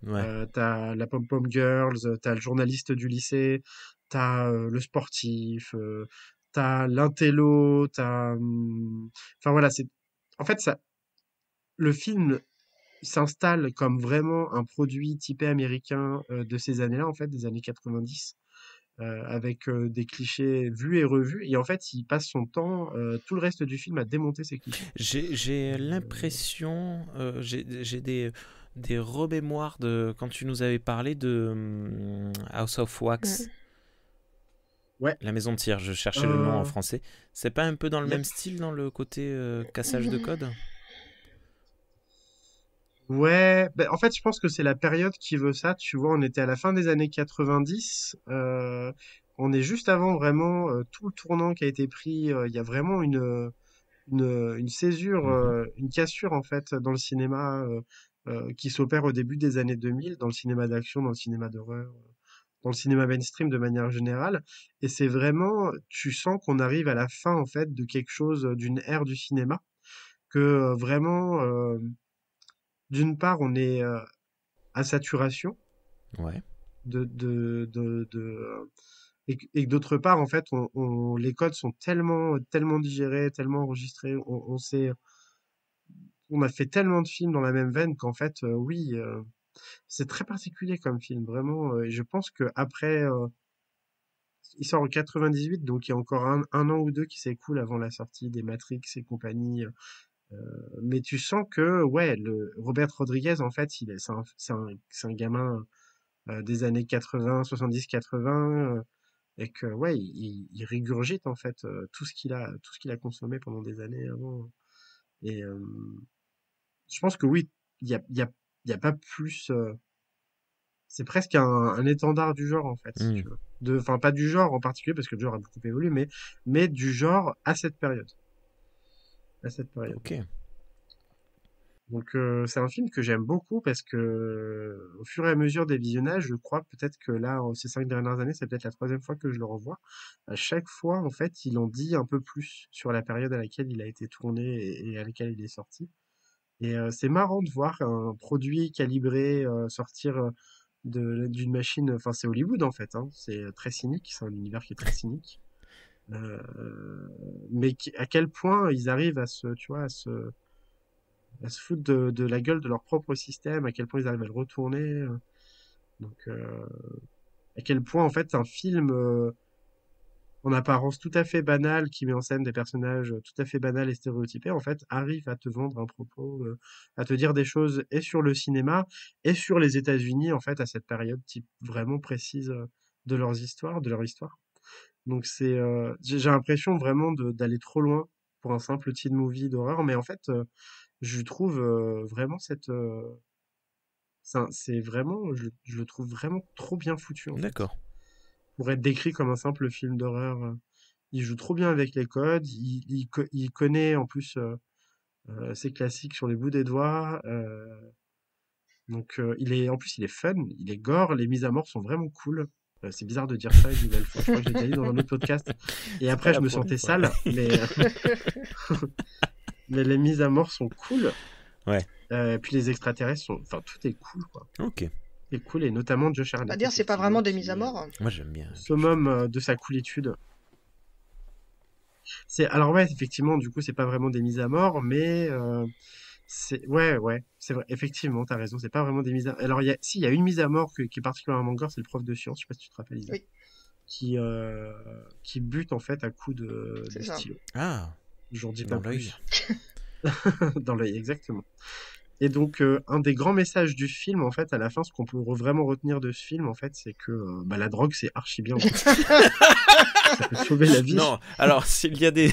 Ouais. T'as la pom-pom girls, t'as le journaliste du lycée, t'as le sportif, t'as l'intello, enfin voilà, en fait le film s'installe comme vraiment un produit typé américain de ces années-là, en fait, des années 90, avec des clichés vus et revus. Et en fait, il passe son temps, tout le reste du film, à démonter ces clichés. J'ai l'impression, j'ai des remémoires de quand tu nous avais parlé de House of Wax, Mm. Ouais, la maison de cire. Je cherchais le nom en euh, français. C'est pas un peu dans le yep. même style dans le côté cassage de code? Ouais, ben, en fait, je pense que c'est la période qui veut ça. Tu vois, on était à la fin des années 90. On est juste avant vraiment tout le tournant qui a été pris. Il y a vraiment une césure, Mhm. une cassure en fait dans le cinéma qui s'opère au début des années 2000, dans le cinéma d'action, dans le cinéma d'horreur, dans le cinéma mainstream de manière générale. Et c'est vraiment, tu sens qu'on arrive à la fin en fait de quelque chose, d'une ère du cinéma, que vraiment, d'une part, on est à saturation Ouais. et que d'autre part, en fait, les codes sont tellement digérés, tellement enregistrés, on a fait tellement de films dans la même veine qu'en fait, oui, c'est très particulier comme film, vraiment. Et je pense que après, il sort en 98, donc il y a encore un an ou deux qui s'écoule avant la sortie des Matrix et compagnie. Mais tu sens que, ouais, le Robert Rodriguez, en fait, c'est un gamin des années 80, 70, 80, et que ouais, il régurgite en fait tout ce qu'il a consommé pendant des années avant. Et je pense que oui, il y a pas plus. C'est presque un étendard du genre en fait, si Hmm. tu veux. Enfin, pas du genre en particulier parce que le genre a beaucoup évolué, mais du genre à cette période. À cette période. Ok. Donc c'est un film que j'aime beaucoup parce que au fur et à mesure des visionnages, je crois peut-être que là, ces 5 dernières années, c'est peut-être la troisième fois que je le revois. À chaque fois, en fait, il en dit un peu plus sur la période à laquelle il a été tourné et à laquelle il est sorti. Et c'est marrant de voir un produit calibré sortir d'une machine. Enfin, c'est Hollywood en fait. Hein, c'est très cynique. C'est un univers qui est très cynique. Euh, mais à quel point ils arrivent tu vois, à se foutre de la gueule de leur propre système, à quel point ils arrivent à le retourner. Donc, à quel point, en fait, un film en apparence tout à fait banal, qui met en scène des personnages tout à fait banals et stéréotypés, en fait, arrive à te vendre un propos, à te dire des choses et sur le cinéma et sur les États-Unis, en fait, à cette période type vraiment précise de leurs histoires, de leur histoire. Donc, j'ai l'impression vraiment d'aller trop loin pour un simple teen movie d'horreur, mais en fait, je trouve vraiment c'est vraiment, je le trouve vraiment trop bien foutu en fait. D'accord. Pour être décrit comme un simple film d'horreur, il joue trop bien avec les codes, il connaît en plus ses classiques sur les bouts des doigts. Donc en plus il est fun, il est gore, les mises à mort sont vraiment cool. C'est bizarre de dire ça une nouvelle fois, je crois que j'ai déjà dit dans un autre podcast. Et C'est pas après je la me première sentais fois. sale, mais les mises à mort sont cool. Ouais. Puis les extraterrestres enfin tout est cool quoi. Ok. Est cool et notamment Josh On va Hartnett dire, c'est pas effectivement vraiment des qui mises à est mort. Moi, j'aime bien. au summum de sa coolitude. Alors ouais effectivement du coup c'est pas vraiment des mises à mort mais ouais c'est vrai effectivement t'as raison c'est pas vraiment des mises à alors il y a une mise à mort qui est particulièrement gore, c'est le prof de sciences, je sais pas si tu te rappelles Isa, Oui, qui bute en fait à coups de c'est ça. stylo. Ah, J'en dis dans pas l'œil. plus. Dans l'œil exactement. Et donc, un des grands messages du film, en fait, à la fin, ce qu'on peut vraiment retenir de ce film, en fait, c'est que bah, la drogue, c'est archi bien. Ça peut sauver la vie. Non, alors s'il y a des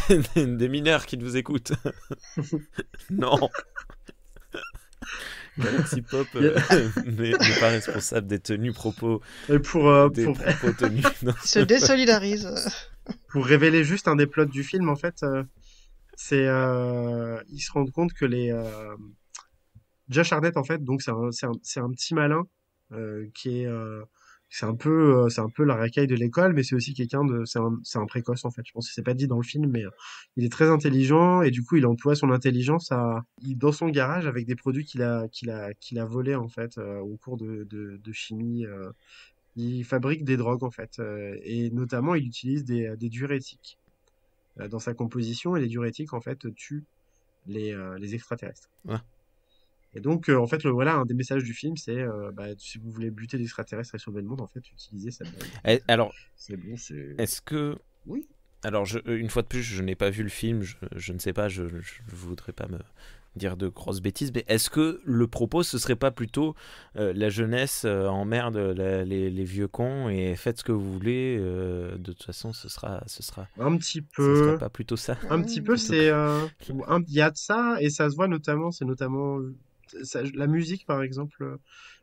mineurs qui nous écoutent, non. Galaxy Pop n'est pas responsable des tenus propos, Et des propos tenus. Non. Il se désolidarise. pour révéler juste un des plots du film, en fait, ils se rendent compte que Josh Hartnett, en fait, donc c'est un petit malin qui est c'est un peu la racaille de l'école, mais c'est aussi c'est un précoce en fait. Je pense que c'est pas dit dans le film, mais il est très intelligent et du coup il emploie son intelligence dans son garage avec des produits qu'il a volés en fait au cours de chimie. Il fabrique des drogues en fait et notamment il utilise des diurétiques dans sa composition et les diurétiques en fait tuent les extraterrestres. Ouais. Et donc, en fait, voilà, un des messages du film, c'est bah, si vous voulez buter des extraterrestres et sauver le monde, en fait, utilisez cette drogue. Alors, C'est bon, c'est. est-ce que... Oui. Alors, une fois de plus, je n'ai pas vu le film, je ne sais pas, je voudrais pas me dire de grosses bêtises, mais est-ce que le propos, ce serait pas plutôt la jeunesse emmerde les vieux cons et faites ce que vous voulez, de toute façon, ce sera Un petit ce serait peu. pas plutôt ça? Un petit peu, c'est. Il y a de ça, et ça se voit notamment, la musique, par exemple.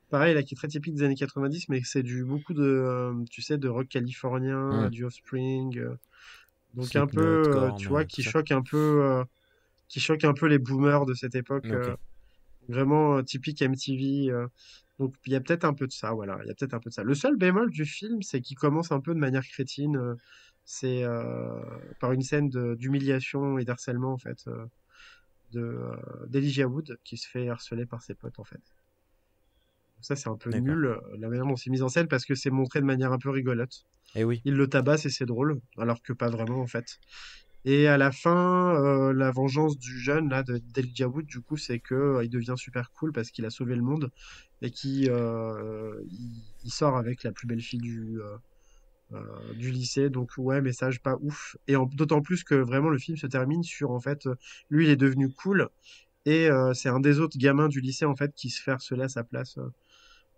Pareil, là, qui est très typique des années 90, mais c'est beaucoup tu sais, de rock californien, du Offspring. Donc, un peu, Slipknot, Korn, tu vois, tout ça. qui choque un peu les boomers de cette époque. Ok. Vraiment typique MTV. Donc il y a peut-être un peu de ça, voilà. Il y a peut-être un peu de ça. Le seul bémol du film, c'est qu'il commence un peu de manière crétine. C'est par une scène d'humiliation et d'harcèlement en fait d'Elijah Wood qui se fait harceler par ses potes en fait. Ça c'est un peu D'accord. nul la manière dont c'est mis en scène parce que c'est montré de manière un peu rigolote. Eh oui. Il le tabasse et c'est drôle, alors que pas vraiment en fait. Et à la fin, la vengeance du jeune là d'Elijah Wood, du coup, c'est que il devient super cool parce qu'il a sauvé le monde et il sort avec la plus belle fille du lycée. Donc ouais, message pas ouf. Et d'autant plus que vraiment le film se termine sur en fait, lui il est devenu cool et c'est un des autres gamins du lycée en fait qui se fait harceler à sa place.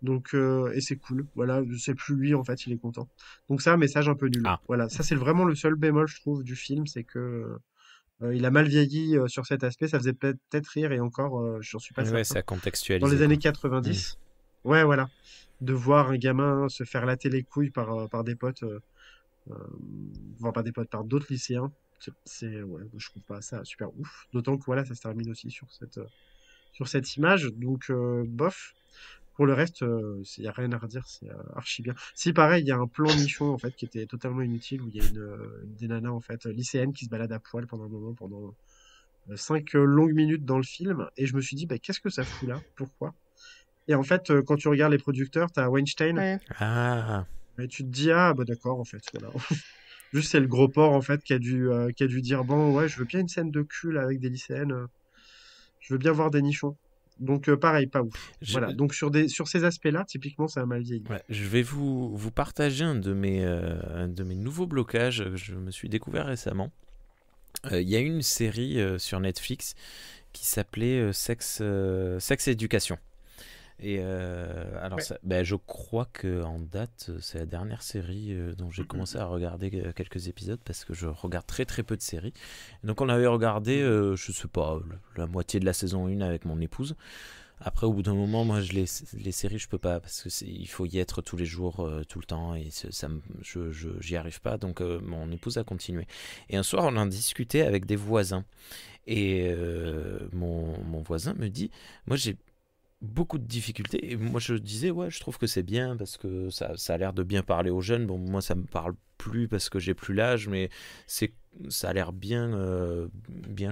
Donc, et c'est cool. Voilà, c'est plus lui, en fait, il est content. Donc ça, un message un peu nul. Ah. Voilà, ça c'est vraiment le seul bémol, je trouve, du film, c'est que il a mal vieilli sur cet aspect. Ça faisait peut-être rire, et encore, j'en suis pas Ouais, certain. ça a Dans contextualisé, les années quoi. 90, ouais, voilà. De voir un gamin se faire latter les couilles par des potes, euh, enfin pas des potes, par d'autres lycéens, ouais, je trouve pas ça super ouf. D'autant que voilà, ça se termine aussi sur cette image. Donc, bof. Pour le reste, il n'y a rien à redire, c'est archi bien. Si, pareil, il y a un plan nichon, en fait, qui était totalement inutile, où il y a une des nanas, en fait, lycéenne, qui se balade à poil pendant un moment, pendant 5 longues minutes dans le film, et je me suis dit, bah, qu'est-ce que ça fout là? Pourquoi? Et en fait, quand tu regardes les producteurs, t'as Weinstein, Ouais. Ah, et tu te dis, ah, bah d'accord, en fait, voilà. Juste, c'est le gros porc, en fait, qui a dû dire, bon, ouais, je veux bien une scène de cul, là, avec des lycéennes, je veux bien voir des nichons. Donc, pareil, pas ouf. je, Voilà. Donc, sur ces aspects-là, typiquement, ça a mal vieilli. ouais, je vais vous partager un de mes nouveaux blocages que je me suis découvert récemment. Il y a une série sur Netflix qui s'appelait Sex Education. Et alors, Ouais. ben, je crois que en date, c'est la dernière série dont j'ai commencé à regarder quelques épisodes parce que je regarde très très peu de séries. Donc, on avait regardé, je sais pas, la moitié de la saison 1 avec mon épouse. Après, au bout d'un moment, moi, les séries, je peux pas parce que il faut y être tous les jours, tout le temps, et j'y arrive pas. Donc, mon épouse a continué. Et un soir, on en discutait avec des voisins. Et mon voisin me dit, moi, j'ai beaucoup de difficultés. Et moi, je disais, ouais, je trouve que c'est bien parce que ça a l'air de bien parler aux jeunes. Bon, moi, ça me parle plus parce que j'ai plus l'âge, mais c'est ça a l'air bien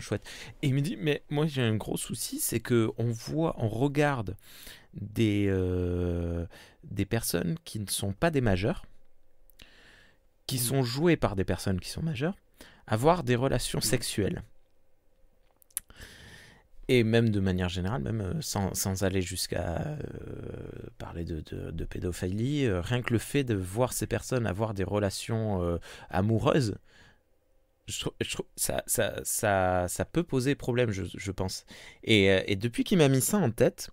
chouette. Et il me dit, mais moi j'ai un gros souci, c'est que on regarde des personnes qui ne sont pas des majeurs, qui sont jouées par des personnes qui sont majeures, avoir des relations sexuelles. Et même de manière générale, même sans aller jusqu'à parler de pédophilie, rien que le fait de voir ces personnes avoir des relations amoureuses, je trouve ça peut poser problème, je pense. Et depuis qu'il m'a mis ça en tête,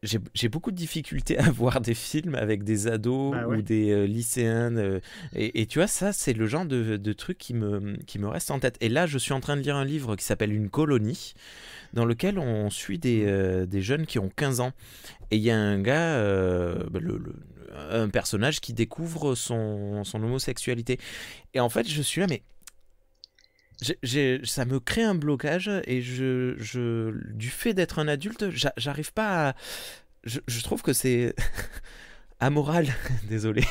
j'ai beaucoup de difficultés à voir des films avec des ados Bah ou ouais. des lycéens. Et tu vois, ça, c'est le genre de truc qui me reste en tête. Et là, je suis en train de lire un livre qui s'appelle Une colonie, dans lequel on suit des jeunes qui ont 15 ans. Et il y a un gars, un personnage qui découvre son homosexualité. Et en fait, je suis là, mais ça me crée un blocage et du fait d'être un adulte, j'arrive pas à... Je trouve que c'est amoral, désolé,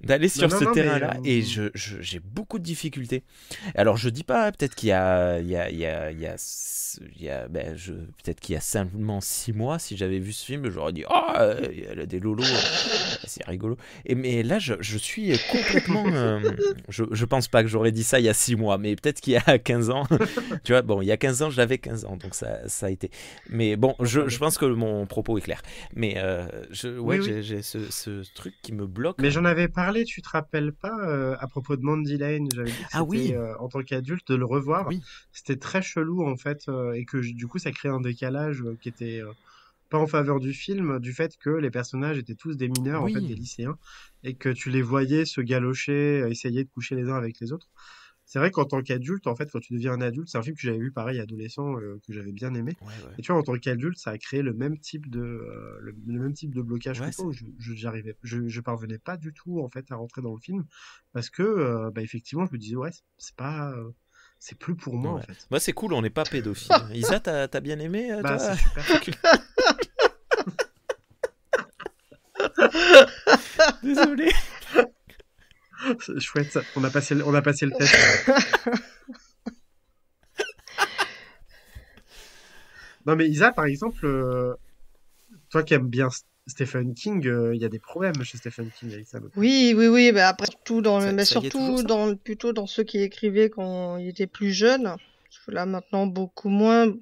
d'aller Non, sur non, ce non, mais terrain-là et j'ai beaucoup de difficultés. Alors je dis pas, peut-être qu'il y a, peut-être qu'il y a seulement 6 mois, si j'avais vu ce film, j'aurais dit, oh, elle a des lolos, c'est rigolo. Mais là, je suis complètement, je pense pas que j'aurais dit ça il y a 6 mois, mais peut-être qu'il y a 15 ans, tu vois, bon, il y a 15 ans, j'avais 15 ans, donc ça a été. Mais bon, je pense que mon propos est clair. Mais ouais, Oui, oui. j'ai ce truc qui me bloque. Mais j'en avais parlé, tu te rappelles pas, à propos de Mandy Lane, j'avais dit que Ah oui, c'était, en tant qu'adulte, de le revoir, oui, c'était très chelou en fait, et que du coup ça crée un décalage qui était pas en faveur du film, du fait que les personnages étaient tous des mineurs, en fait des oui. lycéens, et que tu les voyais se galocher, essayer de coucher les uns avec les autres. C'est vrai qu'en tant qu'adulte, en fait, quand tu deviens un adulte, c'est un film que j'avais vu pareil adolescent, que j'avais bien aimé. Ouais, ouais. Et tu vois, en tant qu'adulte, ça a créé le même type de blocage Ouais, que toi, où je parvenais pas du tout, en fait, à rentrer dans le film, parce que, bah, effectivement, je me disais, ouais, c'est pas, c'est plus pour moi, en Ouais. fait. Moi, c'est cool, on n'est pas pédophile. Isa, t'as bien aimé, Bah, c'est toi? super. Désolé. C'est chouette. On a passé le test. Non, mais Isa, par exemple, toi qui aimes bien Stephen King, il y a des problèmes chez Stephen King avec ça. Oui, bah après mais Ça y est toujours, surtout ça? plutôt dans ceux qui écrivaient quand il était plus jeune. Parce que là maintenant beaucoup moins.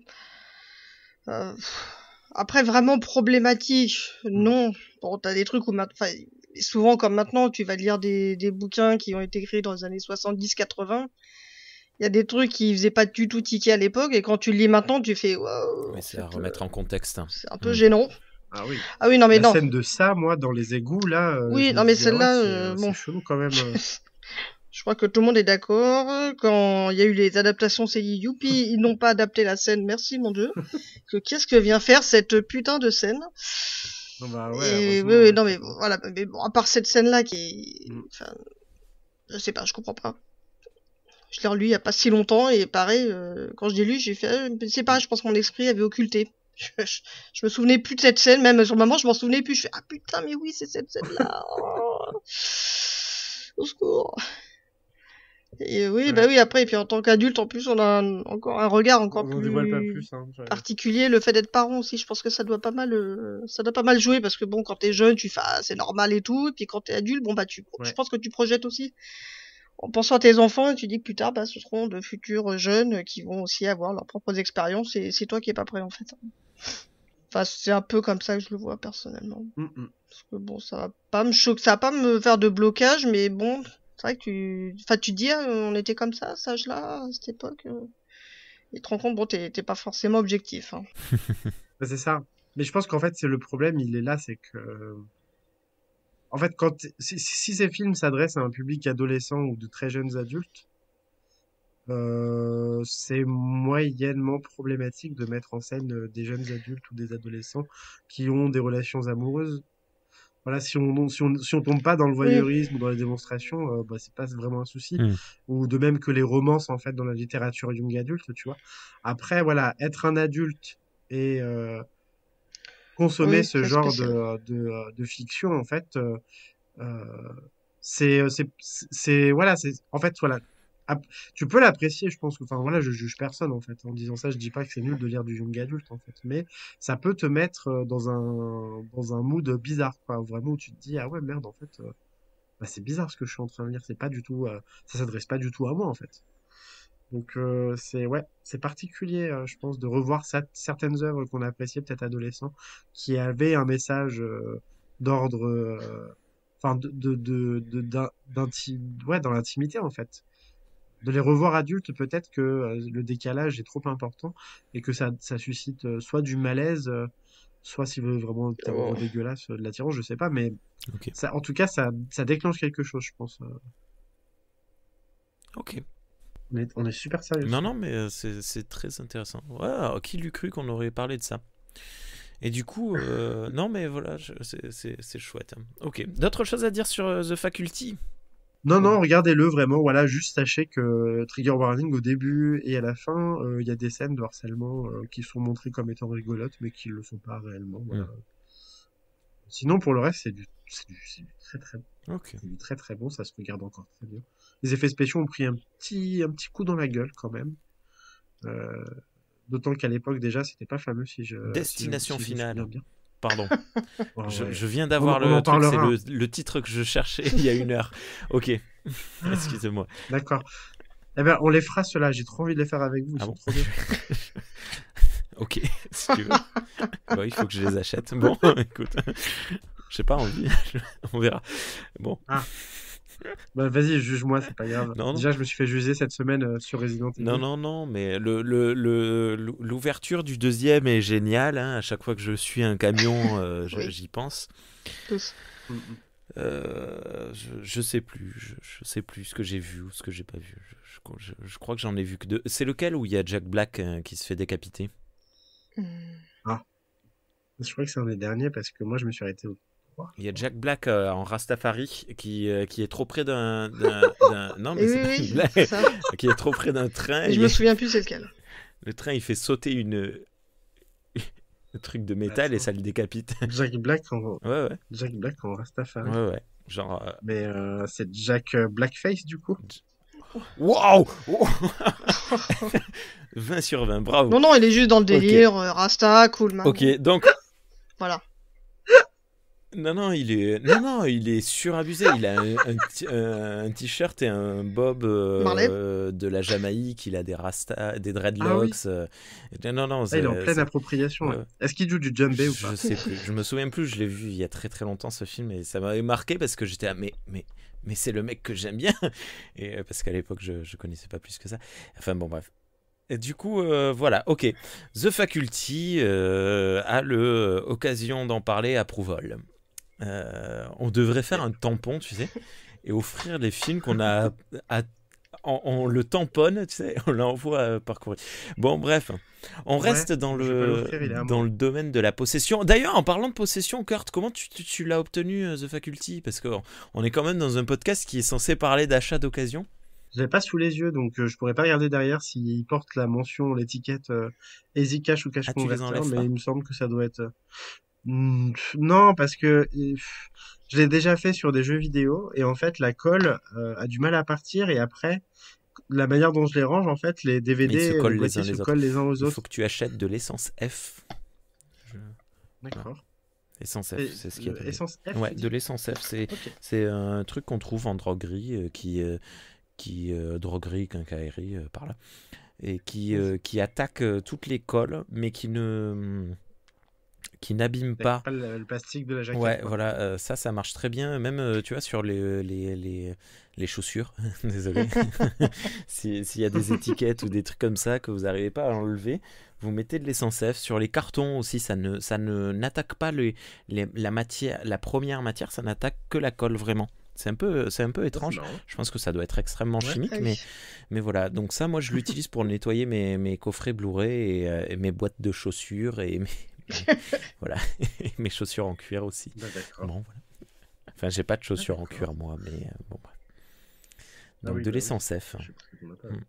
Euh, Après vraiment problématique, non. Bon, t'as des trucs où enfin, souvent comme maintenant, tu vas lire des bouquins qui ont été écrits dans les années 70-80. Il y a des trucs qui faisaient pas du tout tiquer à l'époque, et quand tu le lis maintenant, tu fais wow, Ouais, en c'est à fait, remettre en contexte, hein. c'est un peu gênant. Ah oui. Ah oui, non, mais La non. scène de ça, moi, dans les égouts, là, Oui, je non, me mais dis, ah ouais, celle-là, c'est bon. chelou quand même. Je crois que tout le monde est d'accord. Quand il y a eu les adaptations, c'est dit, youpi, ils n'ont pas adapté la scène, merci mon Dieu. Qu'est-ce que vient faire cette putain de scène? Non, bah ouais, Et heureusement, oui, ouais, non, mais c'est bon. voilà, mais bon, à part cette scène-là qui est, Mm. enfin, je sais pas, je comprends pas. Je l'ai relu il y a pas si longtemps et pareil, quand je l'ai lu, j'ai fait, c'est pareil, je pense que mon esprit avait occulté. Je me souvenais plus de cette scène, même sur le moment, je m'en souvenais plus. Je fais, ah putain, mais oui, c'est cette scène-là. Oh. Au secours. Et oui, Ouais. bah oui, après, et puis en tant qu'adulte, en plus, on a encore un regard encore On en dévoile pas plus plus, hein. particulier. Le fait d'être parent aussi, je pense que ça doit pas mal jouer parce que bon, quand t'es jeune, tu fais, ah, c'est normal et tout. Et puis quand t'es adulte, bon, bah, je Ouais. pense que tu projettes aussi en pensant à tes enfants et tu dis que plus tard, bah, ce seront de futurs jeunes qui vont aussi avoir leurs propres expériences et c'est toi qui es pas prêt, en fait. Enfin, c'est un peu comme ça que je le vois personnellement. Parce que bon, ça va pas me choquer, ça va pas me faire de blocage, mais bon, c'est vrai que tu te dis, ah, on était comme ça, à cet âge-là, à cette époque. Et tu te rends compte, bon, t'es pas forcément objectif. Hein. Bah, c'est ça. Mais je pense qu'en fait, c'est le problème, il est là, c'est que, en fait, si ces films s'adressent à un public adolescent ou de très jeunes adultes, c'est moyennement problématique de mettre en scène des jeunes adultes ou des adolescents qui ont des relations amoureuses. Voilà, si on tombe pas dans le Oui. voyeurisme ou dans les démonstrations, bah, c'est pas vraiment un souci. Mm. Ou de même que les romances, en fait, dans la littérature young adulte, tu vois. Après, voilà, être un adulte et consommer Oui, ce c'est genre spécial. de fiction, en fait, euh, voilà, en fait, voilà. Tu peux l'apprécier, je pense que, enfin, voilà, je juge personne, en fait. En disant ça, je dis pas que c'est nul de lire du young adulte, en fait. Mais ça peut te mettre dans un mood bizarre, quoi. Vraiment, où tu te dis, ah ouais, merde, en fait, bah, c'est bizarre ce que je suis en train de lire. C'est pas du tout, ça s'adresse pas du tout à moi, en fait. Donc, ouais, c'est particulier, je pense, de revoir certaines œuvres qu'on appréciait peut-être adolescents, qui avaient un message d'ordre, enfin, ouais, dans l'intimité, en fait. De les revoir adultes, peut-être que le décalage est trop important et que ça suscite soit du malaise, soit, si vous voulez vraiment terme Oh. dégueulasse, de l'attirance, je sais pas, mais Ok. en tout cas, ça déclenche quelque chose, je pense. Ok. On est super sérieux. Non, non, mais c'est très intéressant. Ouais, alors, qui l'eût cru qu'on aurait parlé de ça? Et du coup, non, mais voilà, c'est chouette. Ok. D'autres choses à dire sur The Faculty? Non, regardez-le vraiment. Voilà, juste sachez que trigger warning au début et à la fin, il y a des scènes de harcèlement qui sont montrées comme étant rigolotes, mais qui ne le sont pas réellement. Voilà. Sinon, pour le reste, c'est du très très bon. Ok. C'est du très très bon. Ça se regarde encore très bien. Les effets spéciaux ont pris un petit coup dans la gueule quand même. D'autant qu'à l'époque déjà, c'était pas fameux Destination si je me finale. souviens bien. Pardon. Ouais, Je viens d'avoir on en le truc, c'est parlera. le titre que je cherchais il y a 1 heure. Ok. Excusez-moi. D'accord. Eh ben, on les fera ceux-là. J'ai trop envie de les faire avec vous. Ils Ah sont bon trop bien. Ok, si tu veux. Bon, il faut que je les achète. Bon, écoute, j'ai pas envie. On verra. Bon. Ah. Bah, vas-y, juge-moi, c'est pas grave. Non, non. Déjà, je me suis fait juger cette semaine sur Resident Evil. Non, mais l'ouverture du deuxième est géniale. Hein. À chaque fois que je suis un camion, Oui. j'y pense. Tous. Je sais plus. Je sais plus ce que j'ai vu ou ce que j'ai pas vu. Je crois que j'en ai vu que 2. C'est lequel où il y a Jack Black qui se fait décapiter? Ah. Je crois que c'est un des derniers parce que moi, je me suis arrêté au 3. Il y a Jack Black en Rastafari qui est trop près d'un... Non, mais Et c'est pas oui, une blague. c'est ça. Qui est trop près d'un train. Et je me souviens plus c'est lequel. Le train, il fait sauter un truc de métal Attends. et ça le décapite. Jack Black Ouais. Jack Black en Rastafari. Ouais. Genre... Mais c'est Jack Blackface, du coup. Waouh 20 sur 20, bravo. Non, il est juste dans le délire, Rasta, cool, man. Ok, donc... Voilà. Non, il est surabusé. Il a un t-shirt et un bob Marley. de la Jamaïque. Il a des rastas, des dreadlocks. Non, Il est en pleine appropriation. Ouais. Ouais. Est-ce qu'il joue du djembé ou pas? Je sais plus. Je me souviens plus. Je l'ai vu il y a très très longtemps ce film et ça m'avait marqué parce que j'étais mais c'est le mec que j'aime bien et parce qu'à l'époque je connaissais pas plus que ça. Enfin bon bref. Et du coup, voilà, ok. The Faculty a l'occasion d'en parler à Prouvol. On devrait faire un tampon, tu sais, et offrir les films qu'on a on le tamponne, tu sais, on l'envoie parcourir. Bon, bref, on reste dans je vais pas l'offrir, il est à dans moi. le domaine de la possession. D'ailleurs, en parlant de possession, Kurt, comment tu l'as obtenu, The Faculty? Parce qu'on est quand même dans un podcast qui est censé parler d'achat d'occasion. Je l'ai pas sous les yeux, donc je pourrais pas regarder derrière s'il porte la mention, l'étiquette Easy Cash ou Cash Ah, tu les Converter, enlèves mais pas? il me semble que ça doit être... non, parce que je l'ai déjà fait sur des jeux vidéo, et en fait, la colle a du mal à partir, et après, la manière dont je les range, en fait, les Mais ils se DVD, les collent les boîtiers uns se les autres. collent les uns aux Il faut autres. que tu achètes de l'essence F. D'accord. Essence F, Et c'est ce qu'il y a dedans. essence F, Ouais, tu de dis? l'essence F, Ok. c'est un truc qu'on trouve en droguerie, droguerie, quincaillerie, par là, et qui attaque toutes les colles, mais qui n'abîme Pas pas. le plastique de la jaquette, Ouais, quoi. voilà, ça marche très bien, même, tu vois, sur les chaussures, désolé, s'il y a des étiquettes ou des trucs comme ça que vous n'arrivez pas à enlever, vous mettez de l'essence F. Sur les cartons aussi, ça n'attaque pas la matière, la première matière, ça n'attaque que la colle, vraiment. C'est un peu Ça, c'est étrange. marrant. Je pense que ça doit être extrêmement Ouais. chimique, Ah oui. mais voilà. Donc ça, moi, je l'utilise pour nettoyer mes coffrets Blu-ray et mes boîtes de chaussures et voilà, et mes chaussures en cuir aussi. Bah, d'accord. Bon, voilà. Enfin, j'ai pas de chaussures en d'accord. cuir, moi, mais bon, bref. Ah Donc oui, de bah oui. l'essence F. Je sais pas comment on appelle. Mm.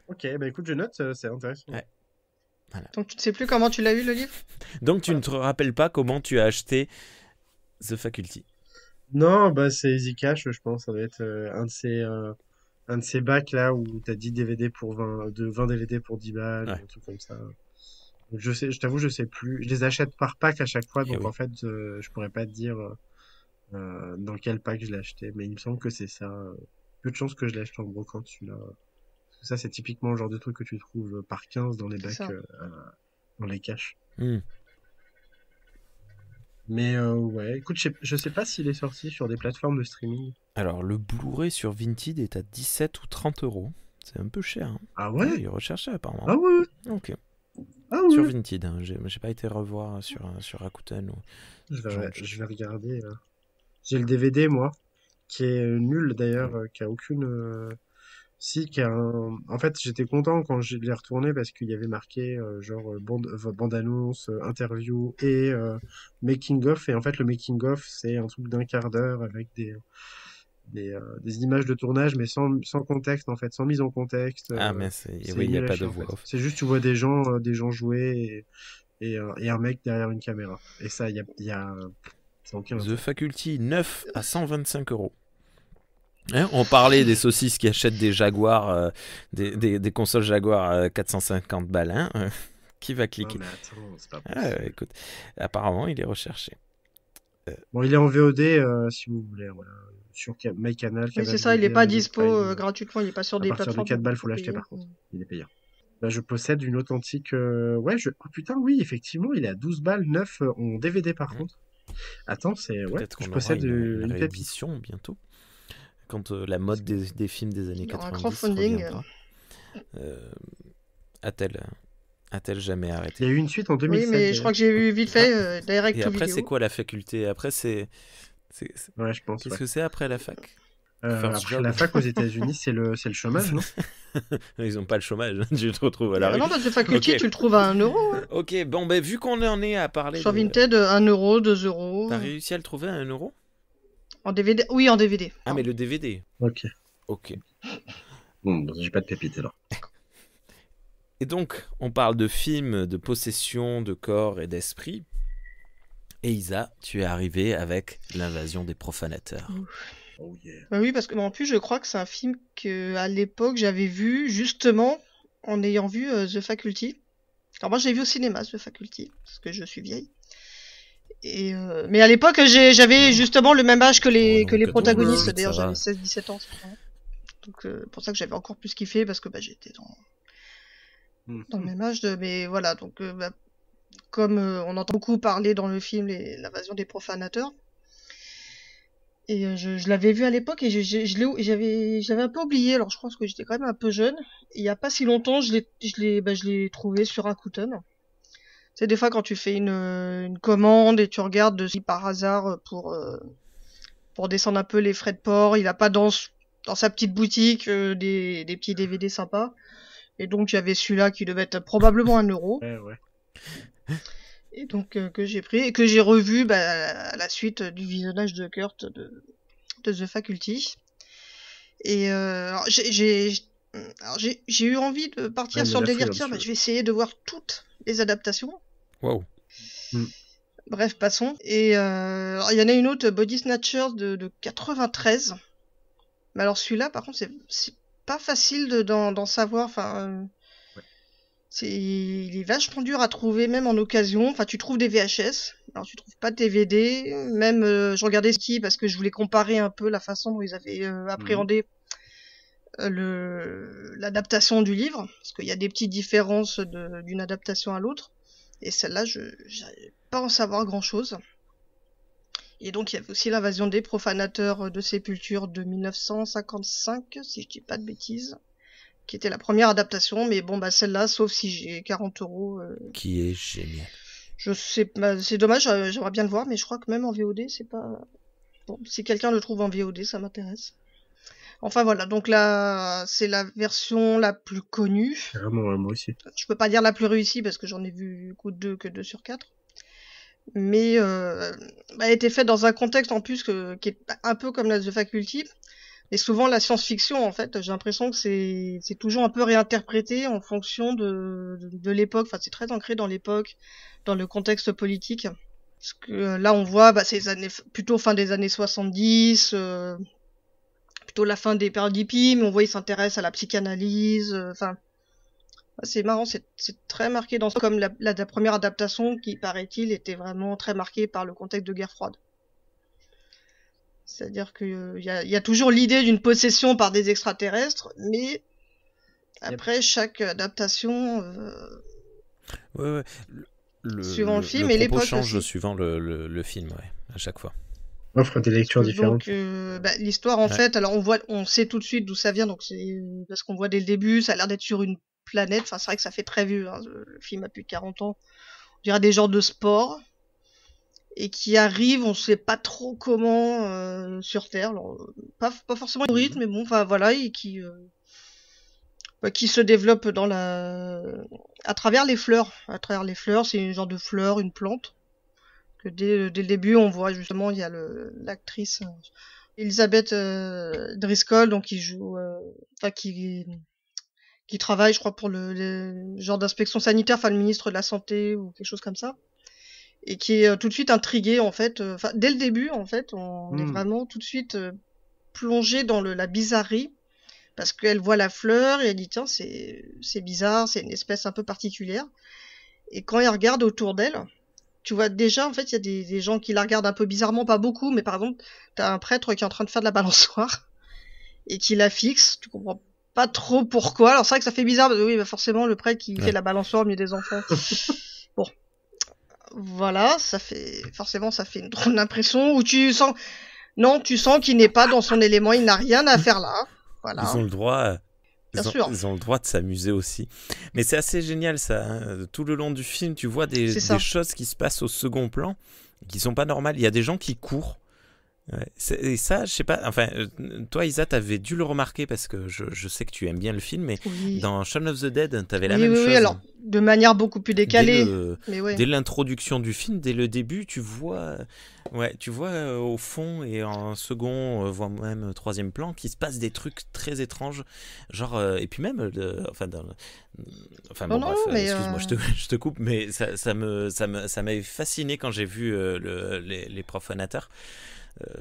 Ok, bah écoute, je note, c'est intéressant. Ouais. Donc tu ne sais plus comment tu l'as eu le livre? Donc tu ne te rappelles pas comment tu as acheté The Faculty? Non, bah c'est Easy Cash, je pense. Ça doit être un de ces bacs là où t'as 10 DVD pour 20, 20 DVD pour 10 balles, Ouais. un truc comme ça. Donc, je t'avoue, je sais plus. Je les achète par pack à chaque fois, Eh donc oui. en fait, je pourrais pas te dire dans quel pack je l'ai acheté, mais il me semble que c'est ça. Peu de chances que je l'ai acheté en brocante celui-là. Parce que ça, c'est typiquement le genre de truc que tu trouves par 15 dans les C'est bacs, ça. dans les caches. Hmm. Mais ouais, écoute, je sais pas s'il est sorti sur des plateformes de streaming. Alors, le Blu-ray sur Vinted est à 17 ou 30 euros. C'est un peu cher. Hein. Ah Ah, ouais? il est recherché apparemment. Ah ouais? Ok. Ah Sur ouais? Vinted. Hein. J'ai pas été revoir sur Rakuten. Je Genre vais, de choses. je vais regarder. J'ai le DVD, moi, qui est nul d'ailleurs, qui a aucune. Si, qui a un. En fait, j'étais content quand je l'ai retourné parce qu'il y avait marqué bande-annonce, interview et making of. Et en fait, le making of, c'est un truc d'un quart d'heure avec des images de tournage, mais sans contexte, en fait, sans mise en contexte. Ah, mais C'est oui, il n'y a nul à pas chier, de en voix fait. off. C'est juste, tu vois des gens jouer et un mec derrière une caméra. Et ça, ça n'a aucun The intérêt. Faculty 9 à 125 euros. Hein, on parlait des saucisses qui achètent des Jaguar, des consoles Jaguar à 450 balles. Hein. Qui va Non, cliquer? mais attends, c'est pas Ah, possible. écoute, apparemment, il est recherché. Bon, il est en VOD si vous voulez, voilà. Sur MyCanal, Oui, Canal c'est ça, il est VOD, pas Amazon dispo Prime. gratuitement, il est pas sur À des partir de plateformes. 4 balles, il faut faut l'acheter payer. par contre. Il est payant. Là, je possède une authentique. Ouais, oh putain, oui, effectivement, il est à 12 balles, 9 en DVD par Mhm. contre. Attends, ouais, Peut-être je qu'on aura possède une une pépite. réédition bientôt. Quand la mode des films des années Il y aura un 90 crowdfunding. reviendra. A-t-elle jamais Il y arrêté? a eu une suite en Oui, 2007 mais je crois d'ailleurs. que j'ai vu vite fait direct Et to après, c'est vidéo. quoi la faculté? Après, Ouais, je pense, qu'est-ce ouais. que c'est après la fac? First Après job. la fac aux États-Unis, c'est le chômage, non? Ils ont pas le chômage, tu te retrouves à la rue. Non, parce que Faculty, Ok. tu le trouves à 1 euro. Hein. Ok, bon, ben vu qu'on en est à parler Sur de... Vinted, 1 euro, 2 euros. T'as réussi à le trouver à 1 euro? En DVD. Oui, en DVD. Ah, mais le DVD. Ok. Ok. Bon, j'ai pas de pépite alors. Et donc, on parle de films, de possession, de corps et d'esprit. Et Isa, tu es arrivé avec l'invasion des profanateurs. Oh yeah. Bah oui, parce que en plus, je crois que c'est un film que à l'époque j'avais vu justement en ayant vu The Faculty. Alors moi, j'ai vu au cinéma The Faculty parce que je suis vieille. Et mais à l'époque, j'avais justement le même âge que Oh les non, que les 14, protagonistes. 18, D'ailleurs, ça va. j'avais 16-17 ans. C'est vrai. Donc pour ça que j'avais encore plus kiffé parce que bah, j'étais dans le même âge. Mais voilà, donc bah, comme on entend beaucoup parler dans le film l'invasion des profanateurs. Et je l'avais vu à l'époque et j'avais un peu oublié. Alors je pense que j'étais quand même un peu jeune. Et il y a pas si longtemps, je l'ai trouvé sur Rakuten. Tu sais, des fois quand tu fais une commande et tu regardes si par hasard pour descendre un peu les frais de port, il a pas dans sa petite boutique des petits DVD sympas. Et donc il y avait celui-là qui devait être probablement 1€. Ouais. Et donc que j'ai pris et que j'ai revu à la suite du visionnage de Kurt de The Faculty. Et alors, j'ai eu envie de partir Ouais, sur le mais la délire. folie, Tiens, monsieur. je vais essayer de voir toutes les adaptations. Waouh. Bref, passons. Et il y en a une autre, Body Snatchers de 93. Mais alors celui-là, par contre, c'est pas facile d'en savoir. Enfin, il est vachement dur à trouver, même en occasion. Enfin, tu trouves des VHS, alors tu trouves pas de DVD. Même, je regardais Ski parce que je voulais comparer un peu la façon dont ils avaient appréhendé l'adaptation du livre, parce qu'il y a des petites différences d'une adaptation à l'autre. Et celle-là, je n'arrivais pas à en savoir grand-chose. Et donc, il y avait aussi l'invasion des profanateurs de Sépulture de 1955, si je dis pas de bêtises, qui était la première adaptation. Mais bon, celle-là, sauf si j'ai 40€. Qui est génial. Je sais, c'est dommage, j'aimerais bien le voir, mais je crois que même en VOD, c'est pas... Bon, si quelqu'un le trouve en VOD, ça m'intéresse. Enfin voilà, donc là, c'est la version la plus connue. Carrément, moi aussi. Je peux pas dire la plus réussie parce que j'en ai vu que 2 sur 4. Mais elle a été faite dans un contexte en plus qui est un peu comme la The Faculty. Et souvent la science-fiction, en fait, j'ai l'impression que c'est toujours un peu réinterprété en fonction de l'époque. Enfin, c'est très ancré dans l'époque, dans le contexte politique. Parce que là, on voit, c'est plutôt fin des années 70, plutôt la fin des périodes hippies, mais on voit il s'intéresse à la psychanalyse. Enfin, c'est marrant, c'est très marqué dans comme la première adaptation qui, paraît-il, était vraiment très marquée par le contexte de guerre froide. C'est-à-dire qu'il y a toujours l'idée d'une possession par des extraterrestres, mais après chaque adaptation, Ouais. suivant le film et propos l'époque change aussi. suivant le film, à chaque fois. Offre des lectures différentes. Donc, l'histoire, en fait, alors on sait tout de suite d'où ça vient, donc c'est parce qu'on voit dès le début, ça a l'air d'être sur une planète. Enfin, c'est vrai que ça fait très vieux, hein, le film a plus de 40 ans. On dirait des genres de sport et qui arrivent, on sait pas trop comment sur Terre. Alors, pas forcément hybride, mais bon, enfin voilà, et qui se développe à travers les fleurs. À travers les fleurs, c'est une genre de fleur, une plante. Que dès le début, on voit justement, il y a l'actrice Elizabeth Driscoll, donc qui joue, qui travaille, je crois, pour le genre d'inspection sanitaire, enfin le ministre de la Santé ou quelque chose comme ça, et qui est tout de suite intrigué en fait. Dès le début, en fait, on est vraiment tout de suite plongé dans la bizarrerie, parce qu'elle voit la fleur et elle dit tiens, c'est bizarre, c'est une espèce un peu particulière. Et quand elle regarde autour d'elle, tu vois déjà en fait il y a des gens qui la regardent un peu bizarrement, pas beaucoup, mais par exemple t'as un prêtre qui est en train de faire de la balançoire et qui la fixe, tu comprends pas trop pourquoi. Alors c'est vrai que ça fait bizarre, parce que oui, forcément le prêtre qui fait la balançoire au milieu des enfants. Bon, voilà, ça fait une drôle d'impression où tu sens qu'il n'est pas dans son élément, il n'a rien à faire là. Voilà. Ils ont le droit. Bien sûr. Ils ont le droit de s'amuser aussi. Mais c'est assez génial ça. Hein. Tout le long du film, tu vois des choses qui se passent au second plan qui sont pas normales. Il y a des gens qui courent. Ouais. Et ça, je sais pas. Enfin, toi, Isa, t'avais dû le remarquer parce que je sais que tu aimes bien le film, mais dans Shaun of the Dead, t'avais la même chose. Oui, alors de manière beaucoup plus décalée. Dès l'introduction du film, dès le début, tu vois au fond et en second, voire même troisième plan, qu'il se passe des trucs très étranges, genre et puis même, excuse-moi, je te coupe, mais ça m'avait fasciné quand j'ai vu les profanateurs.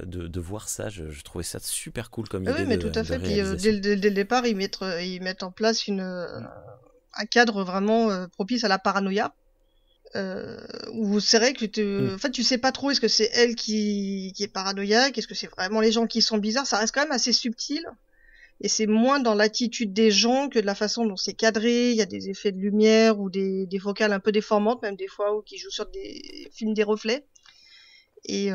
De voir ça, je trouvais ça super cool comme idée. Oui, mais tout à fait. Puis dès le départ, ils mettent en place un cadre vraiment propice à la paranoïa. Où c'est vrai que en fait, tu sais pas trop est-ce que c'est elle qui est paranoïaque, est-ce que c'est vraiment les gens qui sont bizarres. Ça reste quand même assez subtil. Et c'est moins dans l'attitude des gens que de la façon dont c'est cadré. Il y a des effets de lumière ou des focales un peu déformantes, même des fois, ou qui jouent sur des reflets. Et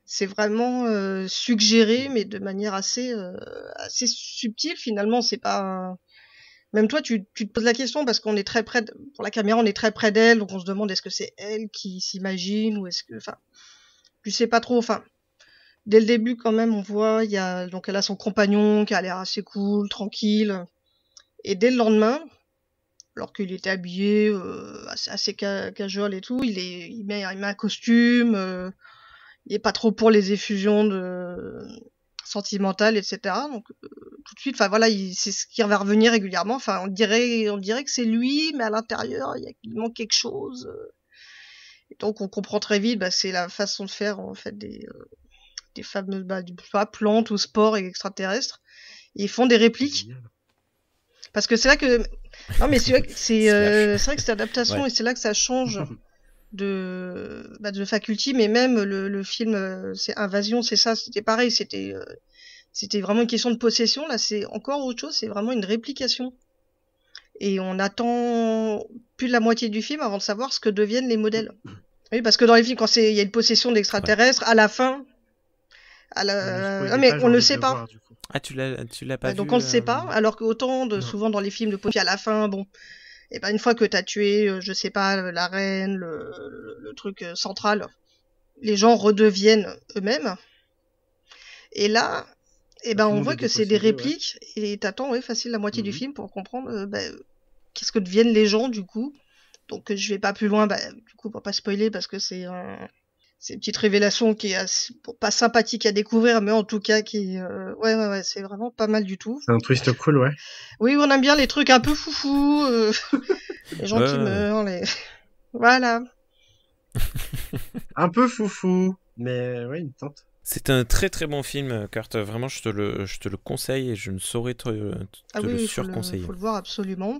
c'est vraiment suggéré, mais de manière assez subtile finalement. C'est pas. Même toi, tu te poses la question parce qu'on est très près, pour la caméra, on est très près d'elle, donc on se demande est-ce que c'est elle qui s'imagine ou est-ce que, enfin, tu sais pas trop. Enfin, dès le début quand même, on voit, donc elle a son compagnon qui a l'air assez cool, tranquille, et dès le lendemain, alors qu'il était habillé assez casual et tout, il met un costume, il est pas trop pour les effusions sentimentales, etc. Donc tout de suite, enfin voilà, c'est ce qui va revenir régulièrement. Enfin, on dirait que c'est lui, mais à l'intérieur, il manque quelque chose. Et donc on comprend très vite, c'est la façon de faire en fait des fameuses plantes ou sports et extraterrestres. Et ils font des répliques. Parce que c'est là que non mais c'est vrai que c'est vrai que cette adaptation et c'est là que ça change de Faculty, mais même le film c'est Invasion, c'est ça, c'était pareil, c'était vraiment une question de possession. Là, c'est encore autre chose, c'est vraiment une réplication. Et on attend plus de la moitié du film avant de savoir ce que deviennent les modèles. Oui, parce que dans les films, quand il y a une possession d'extraterrestres, à la fin, mais on ne le sait pas. Voir, ah, tu l'as pas vu. Donc on le sait pas, alors qu'autant souvent dans les films de possession, à la fin, bon, et une fois que t'as tué, je sais pas, la reine, le truc central, les gens redeviennent eux-mêmes. Et là, on voit que c'est des répliques, et t'attends facile la moitié du film pour comprendre qu'est-ce que deviennent les gens du coup. Donc je vais pas plus loin, du coup pour pas spoiler, parce que c'est une petite révélation qui est pas sympathique à découvrir, mais en tout cas qui ouais, c'est vraiment pas mal du tout. C'est un twist cool, ouais. Oui, on aime bien les trucs un peu foufou, les gens qui meurent, voilà. Un peu foufou, mais ouais, il me tente. C'est un très très bon film, Kurt. Vraiment, je te le conseille et je ne saurais te le surconseiller. Faut le voir absolument.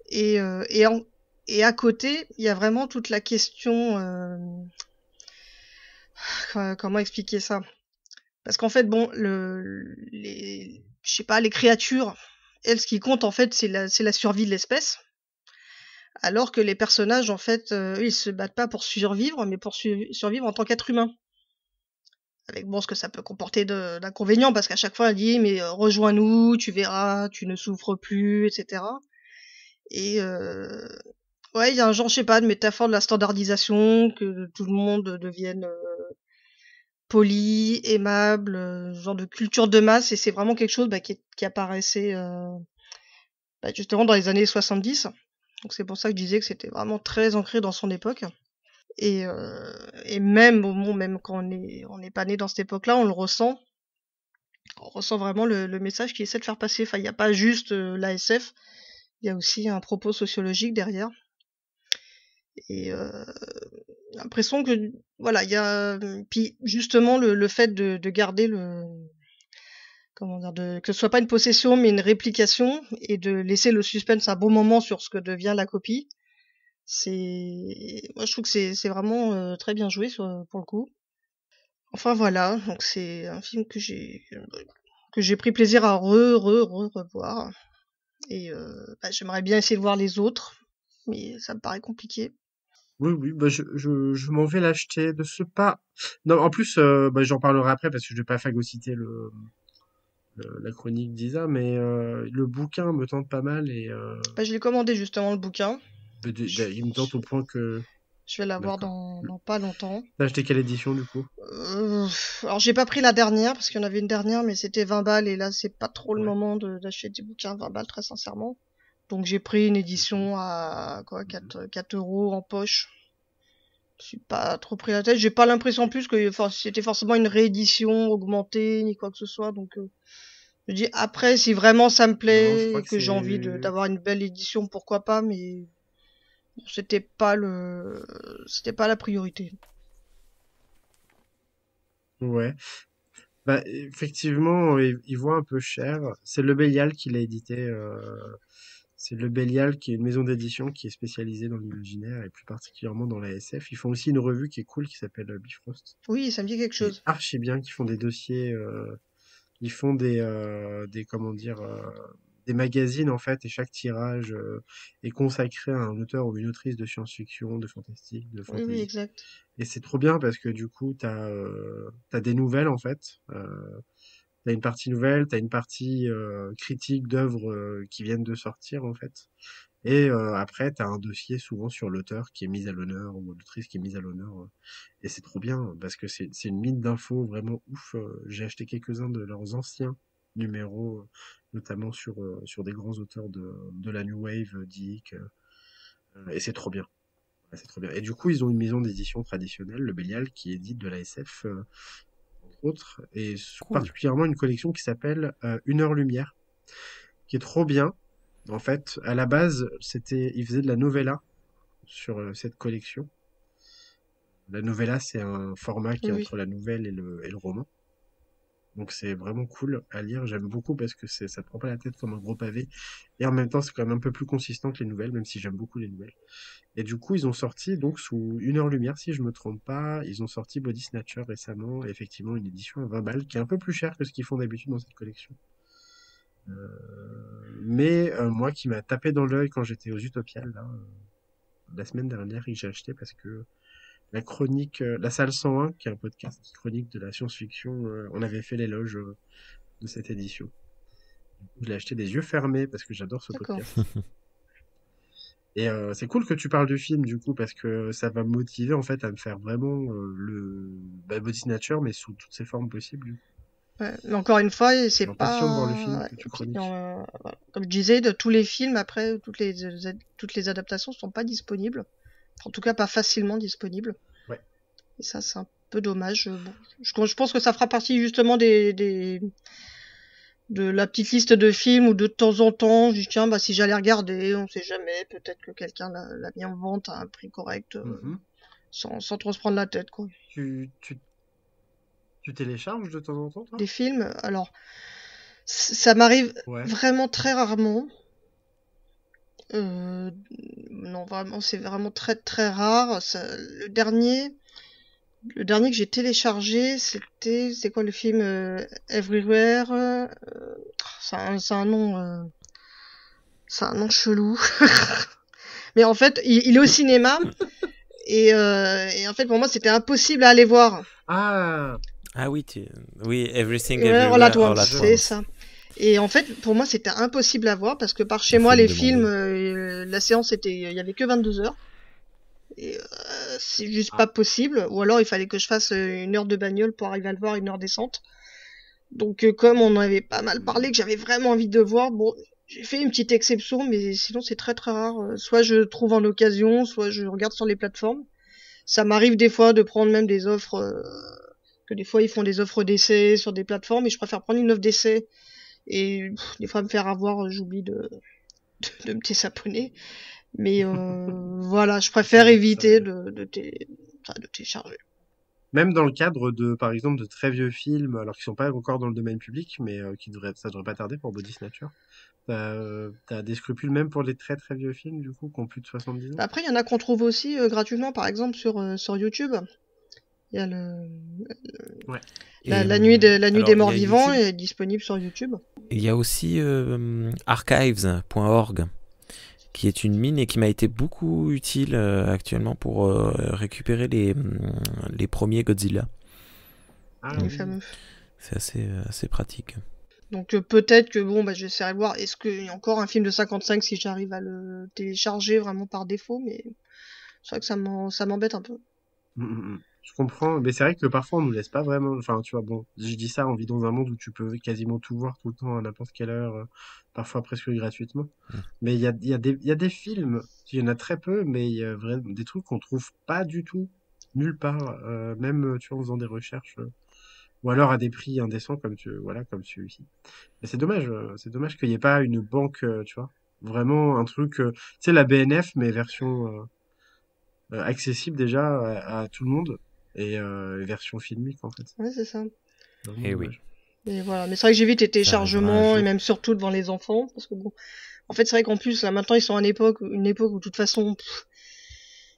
Et à côté, il y a vraiment toute la question. Comment expliquer ça? Parce qu'en fait, bon, je sais pas, les créatures, elles, ce qui compte en fait, c'est la survie de l'espèce. Alors que les personnages, en fait, eux, ils se battent pas pour survivre, mais pour survivre en tant qu'être humain. Avec ce que ça peut comporter d'inconvénients, parce qu'à chaque fois, elle dit, mais rejoins-nous, tu verras, tu ne souffres plus, etc. Et ouais, il y a un genre, je sais pas, de métaphore de la standardisation, que tout le monde devienne poli, aimable, genre de culture de masse, et c'est vraiment quelque chose qui apparaissait justement dans les années 70. Donc c'est pour ça que je disais que c'était vraiment très ancré dans son époque. Et même quand on n'est pas né dans cette époque-là, on le ressent. On ressent vraiment le message qu'il essaie de faire passer. Enfin, il n'y a pas juste l'ASF, il y a aussi un propos sociologique derrière. Et l'impression que voilà, il y a puis justement le fait de garder que ce soit pas une possession mais une réplication, et de laisser le suspense un bon moment sur ce que devient la copie. Moi je trouve que c'est vraiment très bien joué pour le coup. Enfin voilà, donc c'est un film que j'ai pris plaisir à revoir. Et j'aimerais bien essayer de voir les autres, mais ça me paraît compliqué. Oui, je m'en vais l'acheter de ce pas. Non, en plus, j'en parlerai après parce que je vais pas phagocyter la chronique d'Isa, mais le bouquin me tente pas mal et je l'ai commandé justement, le bouquin. Il me tente au point que je vais l'avoir dans pas longtemps. T'as acheté quelle édition du coup? Alors j'ai pas pris la dernière parce qu'il y en avait une dernière, mais c'était 20 balles, et là c'est pas trop le moment d'acheter des bouquins 20 balles, très sincèrement. Donc j'ai pris une édition à 4 euros en poche. Je suis pas trop pris la tête. J'ai pas l'impression en plus que c'était forcément une réédition augmentée ni quoi que ce soit. Donc je dis après, si vraiment ça me plaît et que j'ai envie d'avoir une belle édition, pourquoi pas, mais c'était pas la priorité. Ouais. Effectivement, il voit un peu cher. C'est Le Bélial qui l'a édité. C'est Le Bélial qui est une maison d'édition qui est spécialisée dans l'imaginaire et plus particulièrement dans la SF. Ils font aussi une revue qui est cool qui s'appelle Bifrost. Oui, ça me dit quelque chose. Archi bien, qui font des dossiers. Ils font des comment dire des magazines en fait, et chaque tirage est consacré à un auteur ou une autrice de science-fiction, de fantastique, de Oui, oui, fantasy. exact. Et c'est trop bien parce que du coup, t'as des nouvelles en fait. T'as une partie nouvelle, t'as une partie critique d'œuvres qui viennent de sortir en fait. Et après, t'as un dossier souvent sur l'auteur qui est mis à l'honneur ou l'autrice qui est mise à l'honneur. Et c'est trop bien parce que c'est une mine d'infos vraiment ouf. J'ai acheté quelques-uns de leurs anciens numéros, notamment sur des grands auteurs de la New Wave, Dick. Et c'est trop bien. Ouais, c'est trop bien. Et du coup, ils ont une maison d'édition traditionnelle, le Bélial, qui édite de la SF, entre autres, et Cool. particulièrement une collection qui s'appelle Une heure lumière, qui est trop bien. En fait, à la base, ils faisaient de la novella sur cette collection. La novella, c'est un format qui Oui, est oui. entre la nouvelle et le roman. Donc c'est vraiment cool à lire. J'aime beaucoup parce que ça te prend pas la tête comme un gros pavé. Et en même temps, c'est quand même un peu plus consistant que les nouvelles, même si j'aime beaucoup les nouvelles. Et du coup, ils ont sorti, donc sous Une heure lumière, si je me trompe pas, ils ont sorti Body Snatcher récemment, effectivement une édition à 20 balles, qui est un peu plus chère que ce qu'ils font d'habitude dans cette collection. Mais moi qui m'a tapé dans l'œil quand j'étais aux Utopiales, là, la semaine dernière, et que j'ai acheté parce que la chronique, la salle 101, qui est un podcast qui chronique de la science-fiction, on avait fait l'éloge de cette édition. Je l'ai acheté les yeux fermés parce que j'adore ce D'accord. podcast. Et c'est cool que tu parles du film du coup parce que ça va me motiver en fait à me faire vraiment Body Snatcher mais sous toutes ses formes possibles. Du coup. Ouais. Mais encore une fois, Je c'est suis impatient de voir le film pas. que tu Et puis, chroniques. voilà. Comme je disais, de tous les films, après, toutes les adaptations sont pas disponibles. En tout cas, pas facilement disponibles. Ouais. Et ça, c'est un peu dommage. Bon, je pense que ça fera partie justement de la petite liste de films où de temps en temps, je dis tiens, bah si j'allais regarder, on sait jamais, peut-être que quelqu'un l'a mis en vente à un prix correct, Mhm. sans trop se prendre la tête, quoi. Tu, tu, tu télécharges de temps en temps toi? Des films, alors, ça m'arrive Ouais. vraiment très rarement. Non, vraiment, c'est vraiment très très rare. Le dernier que j'ai téléchargé, c'est quoi le film Everywhere c'est un nom, c'est un nom chelou. Mais en fait, il est au cinéma et en fait pour moi c'était impossible à aller voir. Ah, Ah oui, oui, Everything Ouais, Everywhere All at All Once, at c'est Once. ça. Et en fait, pour moi, c'était impossible à voir parce que par chez Il moi, faut me les demander. films, la séance il y avait que 22 heures. Et c'est juste Ah. pas possible. Ou alors, il fallait que je fasse 1 heure de bagnole pour arriver à le voir, 1 heure descente. Donc, comme on en avait pas mal parlé, que j'avais vraiment envie de le voir, bon, j'ai fait une petite exception, mais sinon, c'est très très rare. Soit je trouve en occasion, soit je regarde sur les plateformes. Ça m'arrive des fois de prendre même des offres, que des fois ils font des offres d'essai sur des plateformes, et je préfère prendre une offre d'essai et des fois me faire avoir, j'oublie de me désabonner. Mais voilà, je préfère ça éviter arrive. de télécharger. Même dans le cadre de, par exemple, de très vieux films, alors qu'ils sont pas encore dans le domaine public, mais ça devrait pas tarder pour Body Snatcher. T'as des scrupules même pour les très très vieux films, du coup, qui ont plus de 70 ans? Après, il y en a qu'on trouve aussi gratuitement, par exemple sur YouTube. Il y a Ouais. la nuit des alors, morts il y a vivants YouTube. est disponible sur YouTube. Il y a aussi archives.org qui est une mine et qui m'a été beaucoup utile actuellement pour récupérer les premiers Godzilla. Ah Les oui. fameux. C'est assez pratique. Donc peut-être que bon, bah j'essaierai de voir. Est-ce qu'il y a encore un film de 55 si j'arrive à le télécharger vraiment par défaut, mais c'est vrai que ça m'embête un peu. Je comprends, mais c'est vrai que parfois on nous laisse pas vraiment. Enfin, tu vois, bon, je dis ça, on vit dans un monde où tu peux quasiment tout voir tout le temps à n'importe quelle heure, parfois presque gratuitement. Mm. Mais il y a des films, il y en a très peu, mais il y a vraiment des trucs qu'on trouve pas du tout nulle part, même tu vois en faisant des recherches, ou alors à des prix indécents comme celui-ci. Mais c'est dommage qu'il n'y ait pas une banque, tu vois, vraiment un truc, tu sais la BNF mais version accessible déjà à tout le monde et version filmique en fait. Ouais, c'est ça. C'est vraiment Eh oui. dommage. Mais voilà, mais c'est vrai que j'évite les Ça arrivera un téléchargements et jour. même surtout devant les enfants parce que bon, en fait c'est vrai qu'en plus là maintenant ils sont à une époque où de toute façon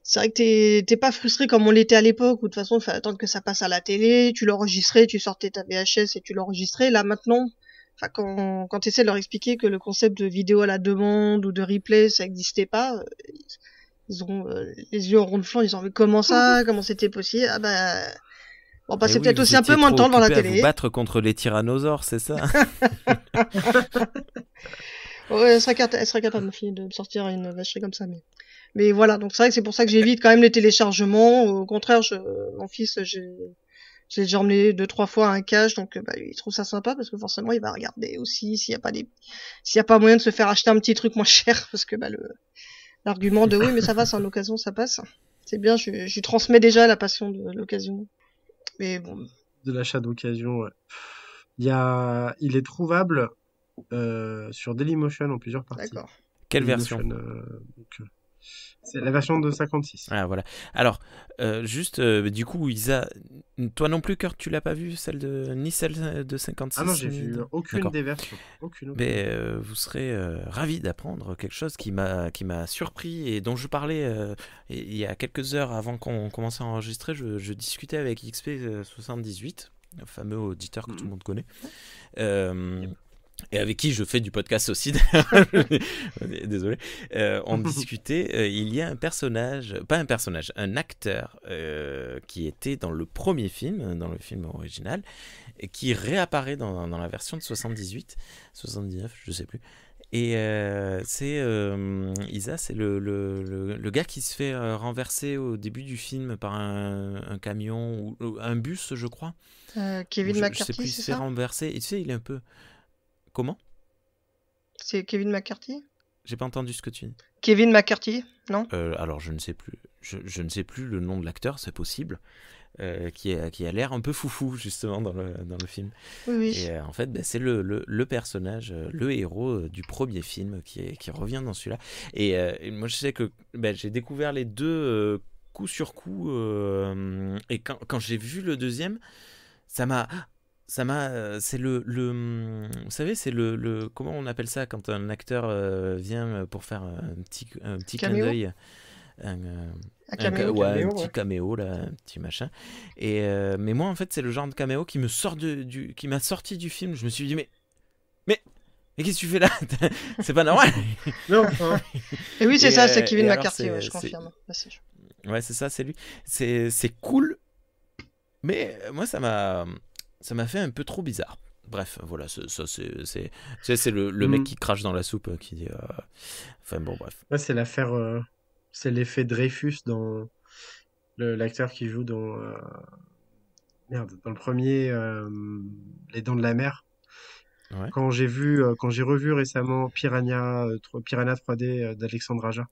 c'est vrai que t'es pas frustré comme on l'était à l'époque où de toute façon il fallait attendre que ça passe à la télé, tu l'enregistrais, tu sortais ta VHS et tu l'enregistrais. Là maintenant enfin, quand tu essaies de leur expliquer que le concept de vidéo à la demande ou de replay, ça n'existait pas, ils ont les yeux ronds de flanc, ils ont vu comment ça, comment c'était possible. Ah bah, on passait peut-être aussi un peu moins de temps devant la télé. Vous battre contre les tyrannosaures, c'est ça? Ouais, elle serait capable, ma fille, de me sortir une vacherie comme ça, mais voilà. Donc c'est vrai que c'est pour ça que j'évite quand même les téléchargements. Au contraire, mon fils, je l'ai déjà emmené 2-3 fois à un cache, donc bah, il trouve ça sympa parce que forcément il va regarder aussi s'il y a pas moyen de se faire acheter un petit truc moins cher, parce que bah l'argument de oui mais ça va, c'est en occasion, ça passe. C'est bien, je lui transmets déjà la passion de l'occasion. Mais bon. De l'achat d'occasion, ouais. Il est trouvable sur Dailymotion en plusieurs parties. D'accord. Quelle version? C'est la version de 56. Ah voilà. Alors, juste, du coup, Isa, toi non plus, Kurt, tu l'as pas vu, ni celle de 56? Ah non, j'ai vu aucune des versions. Aucune. Mais vous serez ravis d'apprendre quelque chose qui m'a surpris et dont je parlais il y a quelques heures avant qu'on commence à enregistrer. Je discutais avec XP78, le fameux auditeur que tout le monde connaît. Et avec qui je fais du podcast aussi, désolé. On discutait, il y a un acteur qui était dans le premier film, dans le film original, et qui réapparaît dans la version de 79, je sais plus. Et c'est Isa, c'est le gars qui se fait renverser au début du film par un camion ou un bus, je crois. Kevin McCarthy, je sais plus, il se fait renverser. Et tu sais, il est un peu... Comment? C'est Kevin McCarthy? J'ai pas entendu ce que tu dis. Kevin McCarthy, non? Alors je ne sais plus. Je ne sais plus le nom de l'acteur, c'est possible. Qui a l'air un peu foufou justement dans le film. Oui. Et en fait, c'est le personnage, le héros du premier film qui revient dans celui-là. Et moi je sais que j'ai découvert les deux coup sur coup. Et quand j'ai vu le deuxième, c'est vous savez, c'est comment on appelle ça quand un acteur vient pour faire un petit clin d'œil, un petit caméo là, un petit machin. Et mais moi en fait c'est le genre de caméo qui me sort qui m'a sorti du film. Je me suis dit mais qu'est-ce que tu fais là? C'est pas normal. Non. Et oui, c'est ça, c'est Kevin McCarthy, je confirme. Ouais, c'est ça, c'est lui. C'est cool, mais moi ça m'a fait un peu trop bizarre. Bref, voilà, c'est le mec qui crache dans la soupe qui dit... Enfin bon, bref. Ouais, c'est l'affaire... c'est l'effet Dreyfus dans... L'acteur qui joue dans... dans le premier Les Dents de la Mer. Ouais. Quand j'ai revu récemment Piranha 3D d'Alexandre Aja,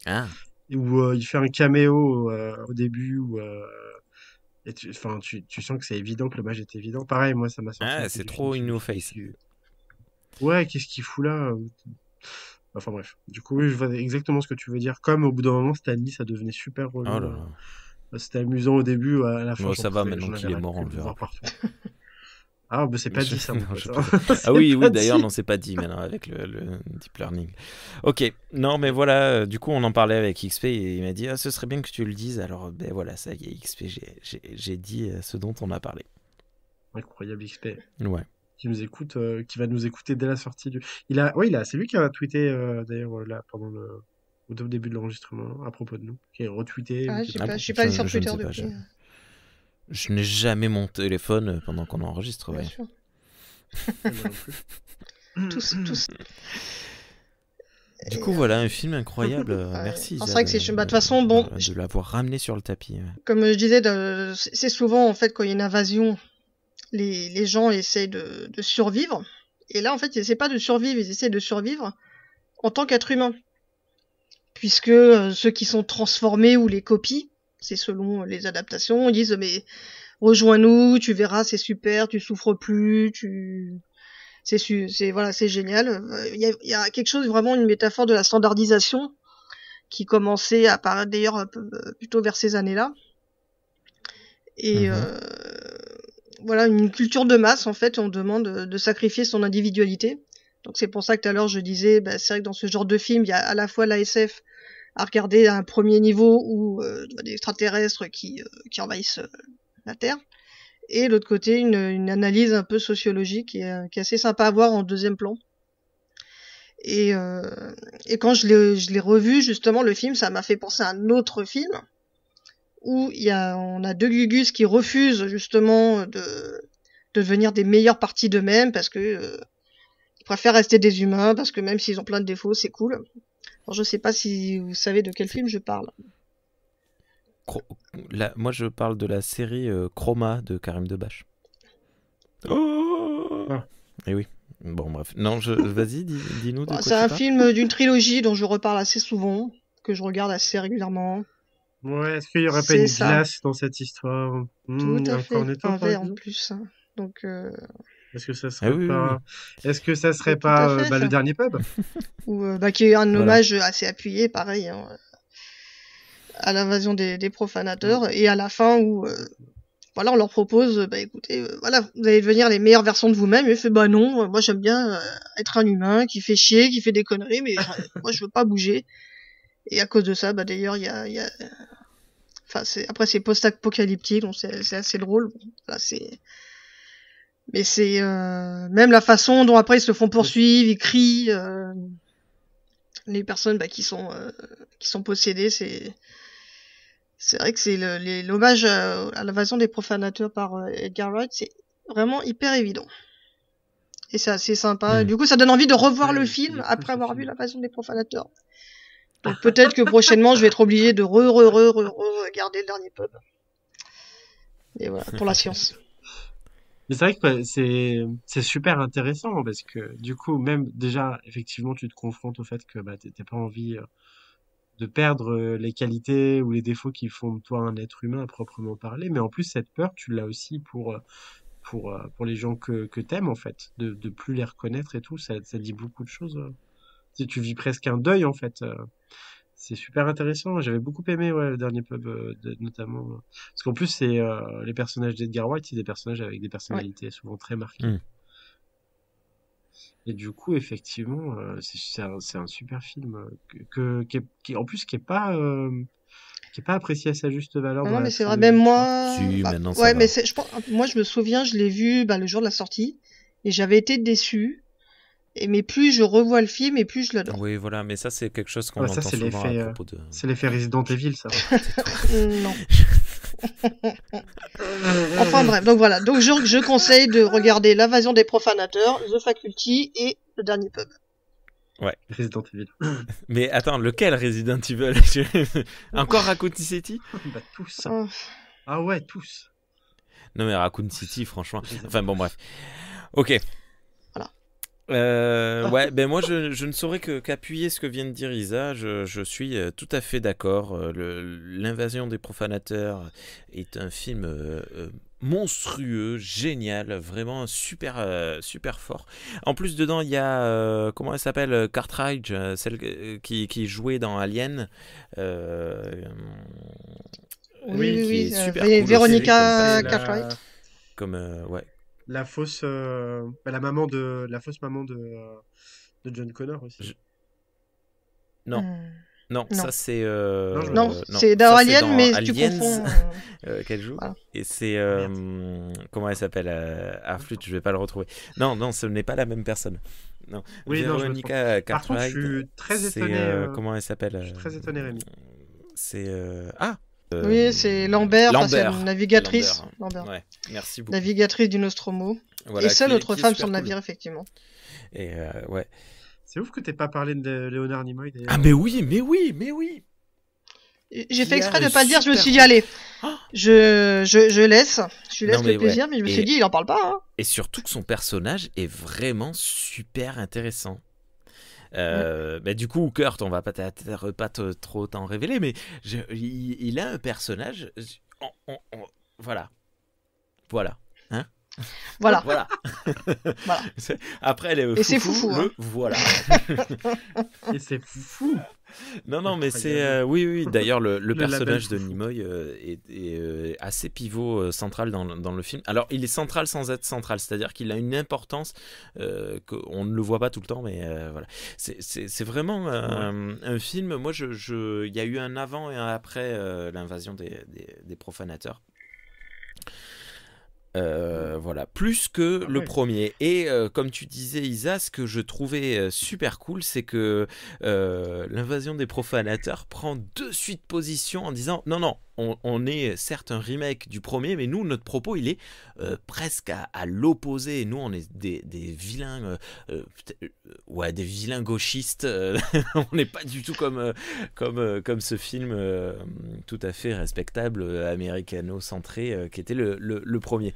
où il fait un caméo au début, où... Et tu sens que c'est évident, que le match est évident. Pareil, moi, ça m'a sorti. Ah, c'est trop in your face. Ouais, qu'est-ce qu'il fout là? Enfin bref. Du coup, oui, je vois exactement ce que tu veux dire. Comme au bout d'un moment, Stanley, ça devenait super relou. Oh là là. C'était amusant au début, à la fin. Bon, ça va, maintenant qu'il est mort, on le verra. Ah, bah c'est pas dit ça. Ah oui, d'ailleurs, non, c'est pas dit maintenant avec le deep learning. Ok, non, mais voilà, du coup, on en parlait avec XP et il m'a dit, ce serait bien que tu le dises. Alors, ben voilà, ça y est, XP, j'ai dit ce dont on a parlé. Incroyable XP. Ouais. Qui nous écoute, qui va nous écouter dès la sortie du. C'est lui qui a tweeté d'ailleurs là pendant au début de l'enregistrement à propos de nous, qui a retweeté. Je suis pas allé sur Twitter depuis. Je n'ai jamais mon téléphone pendant qu'on enregistre. Bien sûr. tous. Du coup, voilà, un film incroyable. Merci. C'est vrai que de toute façon, bon, de l'avoir ramené sur le tapis. Comme je disais, c'est souvent en fait quand il y a une invasion, les gens essaient de survivre. Et là, en fait, ils essaient pas de survivre, ils essaient de survivre en tant qu'être humain, puisque ceux qui sont transformés ou les copies, c'est selon les adaptations, ils disent mais rejoins-nous, tu verras, c'est super, tu souffres plus, c'est génial. Il y a quelque chose, vraiment une métaphore de la standardisation qui commençait à apparaître d'ailleurs un peu plutôt vers ces années-là. Et voilà, une culture de masse en fait, on demande de sacrifier son individualité. Donc c'est pour ça que tout à l'heure je disais, c'est vrai que dans ce genre de film, il y a à la fois l'ASF à regarder à un premier niveau où des extraterrestres qui envahissent la Terre, et l'autre côté une analyse un peu sociologique qui est assez sympa à voir en deuxième plan. Et quand je l'ai revu, justement, le film, ça m'a fait penser à un autre film où on a deux Gugus qui refusent justement de devenir des meilleures parties d'eux-mêmes parce que ils préfèrent rester des humains, parce que même s'ils ont plein de défauts, c'est cool. Alors, je sais pas si vous savez de quel film je parle. Moi, je parle de la série Chroma de Karim Debache. Oh Et oui. Bon, bref. Non, vas-y, dis-nous de quoi C'est un tu parles. film d'une trilogie dont je reparle assez souvent, que je regarde assez régulièrement. Ouais, est-ce qu'il y aurait pas C'est une ça. glace dans cette histoire? Tout à Un fait. cornetto, Un par verre en exemple? plus. Donc, Est-ce que ça serait oui, pas... Est-ce que ça serait tout à pas fait, le ça. dernier pub? Qui est un Voilà. hommage assez appuyé, pareil, hein, à l'invasion des profanateurs, et à la fin où voilà, on leur propose, écoutez, voilà, vous allez devenir les meilleures versions de vous-même, et il fait, non, moi j'aime bien être un humain qui fait chier, qui fait des conneries, mais moi je veux pas bouger. Et à cause de ça, d'ailleurs, il y a... Enfin, c'est post-apocalyptique, donc c'est assez drôle. Bon, voilà, mais c'est même la façon dont après ils se font poursuivre, ils crient, les personnes qui sont possédées, c'est vrai que c'est l'hommage à l'invasion des profanateurs par Edgar Wright, c'est vraiment hyper évident. Et c'est assez sympa. Du coup, ça donne envie de revoir Ouais, le il film est cool, après ce avoir film. vu l'invasion des profanateurs. Donc peut-être que prochainement, je vais être obligé de regarder le dernier pub. Et voilà, pour la science. Mais c'est vrai que c'est super intéressant parce que du coup, même déjà, effectivement, tu te confrontes au fait que t'as pas envie de perdre les qualités ou les défauts qui font de toi un être humain à proprement parler. Mais en plus, cette peur, tu l'as aussi pour les gens que t'aimes, en fait, de plus les reconnaître et tout. Ça dit beaucoup de choses. Si tu vis presque un deuil, en fait. C'est super intéressant. J'avais beaucoup aimé le dernier pub, notamment. Parce qu'en plus, les personnages d'Edgar Wright, c'est des personnages avec des personnalités souvent très marquées. Mm. Et du coup, effectivement, c'est un super film en plus qui est pas apprécié à sa juste valeur dans Non, la mais c'est vrai, trilogie, même tu vois. moi. Si, maintenant, ça ouais, va. mais moi, je me souviens, je l'ai vu le jour de la sortie, et j'avais été déçu. Mais plus je revois le film, et plus je l'adore. Oui, voilà, mais ça, c'est quelque chose qu'on Ouais, ça, entend c'est souvent l'effet, à propos de... c'est l'effet Resident Evil, ça. Non. Enfin bref, donc voilà. Donc je conseille de regarder L'invasion des profanateurs, The Faculty et Le dernier pub. Resident Evil. Mais attends, lequel Resident Evil? Encore Raccoon City? Tous. Oh. Ah ouais, tous. Non, mais Raccoon City, franchement... Enfin, bon, bref. Ok. Voilà. Ouais, moi je ne saurais qu'appuyer ce que vient de dire Isa. Je suis tout à fait d'accord. L'invasion des profanateurs est un film monstrueux, génial, vraiment super fort. En plus dedans il y a comment elle s'appelle, Cartridge, celle qui jouait dans Alien. Oui. Est super cool Véronica aussi, Cartwright. comme ouais. La fausse maman de John Connor aussi. Non. Non, Non. ça c'est Non, c'est dans ça, c'est Alien, dans mais Aliens, tu confonds. qu'elle joue. Voilà. Et c'est comment elle s'appelle, flûte, je vais pas le retrouver. Non, ce n'est pas la même personne. Non. Oui, non, je me Véronica Par contre, Cartwright. je suis très c'est étonné. comment elle s'appelle Je suis très étonné, Rémi. C'est Oui, c'est Lambert, enfin, c'est Lambert. la navigatrice. Lambert. Ouais, merci beaucoup. Navigatrice du Nostromo. Voilà, et seule qui est autre femme super sur le cool. navire, effectivement. Et ouais. C'est ouf que t'aies pas parlé de Léonard Nimoy d'ailleurs. Ah mais oui. J'ai fait Il exprès a de pas le dire, je me super suis dit, rôle. allez, Oh je laisse Non, mais le plaisir, ouais. mais je me Et- suis dit, il en parle pas, hein. Et surtout que son personnage est vraiment super intéressant. Du coup, Kurt, on va peut-être pas trop t'en révéler, mais il a un personnage. Voilà. Hein? Voilà. Voilà. Voilà. Après, elle est Et c'est foufou, hein. Voilà. Et c'est fou. Non, mais c'est Incroyable. oui. D'ailleurs, le Le personnage de label foufou. Nimoy est assez pivot, central dans le film. Alors, il est central sans être central, c'est-à-dire qu'il a une importance qu'on ne le voit pas tout le temps, mais voilà. C'est vraiment un film. Moi, il y a eu un avant et un après l'invasion des profanateurs. Voilà, plus que le premier. Et comme tu disais, Isa, ce que je trouvais super cool, c'est que l'invasion des profanateurs prend de suite position en disant non, on est certes un remake du premier, mais nous, notre propos, il est presque à l'opposé. Nous, on est des vilains, des vilains gauchistes. On n'est pas du tout comme ce film tout à fait respectable, américano-centré, qui était le premier.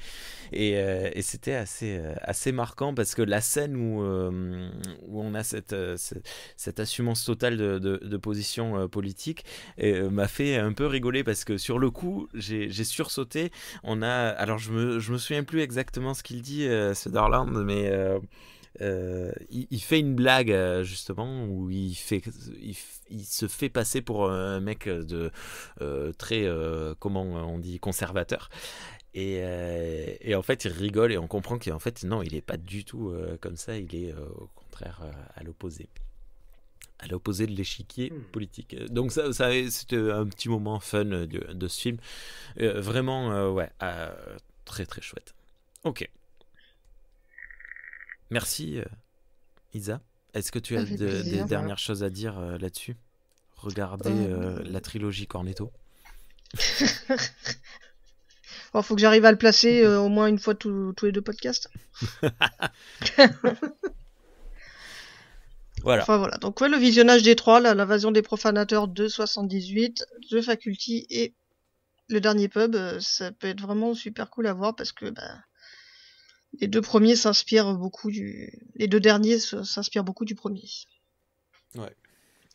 Et c'était assez marquant parce que la scène où on a cette assumance totale de position politique m'a fait un peu rigoler parce que sur le coup j'ai sursauté. Alors je me souviens plus exactement ce qu'il dit, Sutherland, mais il fait une blague justement où il se fait passer pour un mec de très comment on dit, conservateur. Et en fait, il rigole et on comprend qu'en fait, non, il n'est pas du tout comme ça. Il est au contraire à l'opposé de l'échiquier politique. Donc ça c'était un petit moment fun de ce film. Vraiment, très très chouette. Ok. Merci, Isa. Est-ce que tu as des dernières choses à dire là-dessus? Regardez la trilogie Cornetto. Il faut que j'arrive à le placer au moins une fois tous les 2 podcasts. Voilà. Enfin voilà. Donc le visionnage des 3, l'invasion des profanateurs de 78, The Faculty et le dernier pub, ça peut être vraiment super cool à voir parce que les 2 premiers s'inspirent beaucoup les 2 derniers s'inspirent beaucoup du premier. Ouais.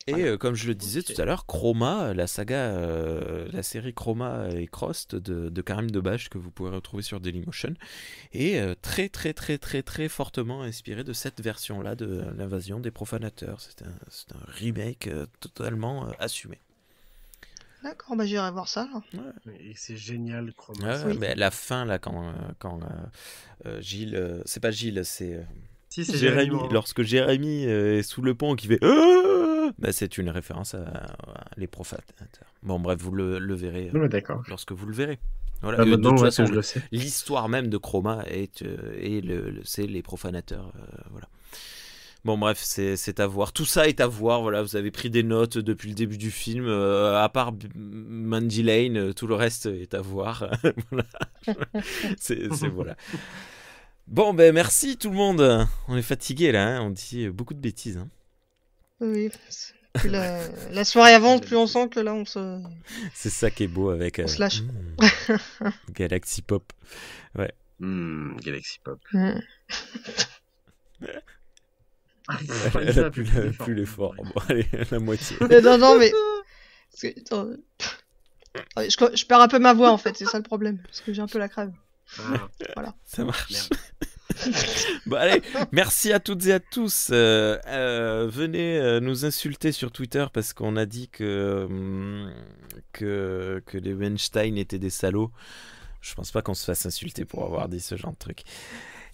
Et comme je le disais tout à l'heure, Chroma, la saga, la série Chroma et Crost de Karim Debache que vous pourrez retrouver sur Dailymotion est très très très très très fortement inspiré de cette version-là de l'invasion des profanateurs. C'est un remake totalement assumé. D'accord, j'irai voir ça. Là. Ouais. Et c'est génial, Chroma. Oui. La fin là quand Gilles, c'est pas Gilles, c'est si, c'est Jérémy. Lorsque Jérémy est sous le pont qui fait c'est une référence à les profanateurs. Bon bref, vous le verrez lorsque vous le verrez. Voilà. De toute façon, je le sais. L'histoire même de Chroma c'est les profanateurs. Voilà. Bon bref, c'est à voir. Tout ça est à voir. Voilà, vous avez pris des notes depuis le début du film. À part Mandy Lane, tout le reste est à voir. Voilà. c'est voilà. Bon merci tout le monde. On est fatigué là. On dit beaucoup de bêtises. Oui. Plus la soirée avance, plus on sent que là on se. C'est ça qui est beau avec. On se lâche. Galaxy Pop. Ouais. Galaxy Pop. Elle a plus l'effort. Bon, allez, la moitié. Non, mais. Je perds un peu ma voix en fait, c'est ça le problème. Parce que j'ai un peu la crève. Voilà. Ça marche. Bon, allez, merci à toutes et à tous. Venez nous insulter sur Twitter parce qu'on a dit que les Weinstein étaient des salauds. Je pense pas qu'on se fasse insulter pour avoir dit ce genre de truc.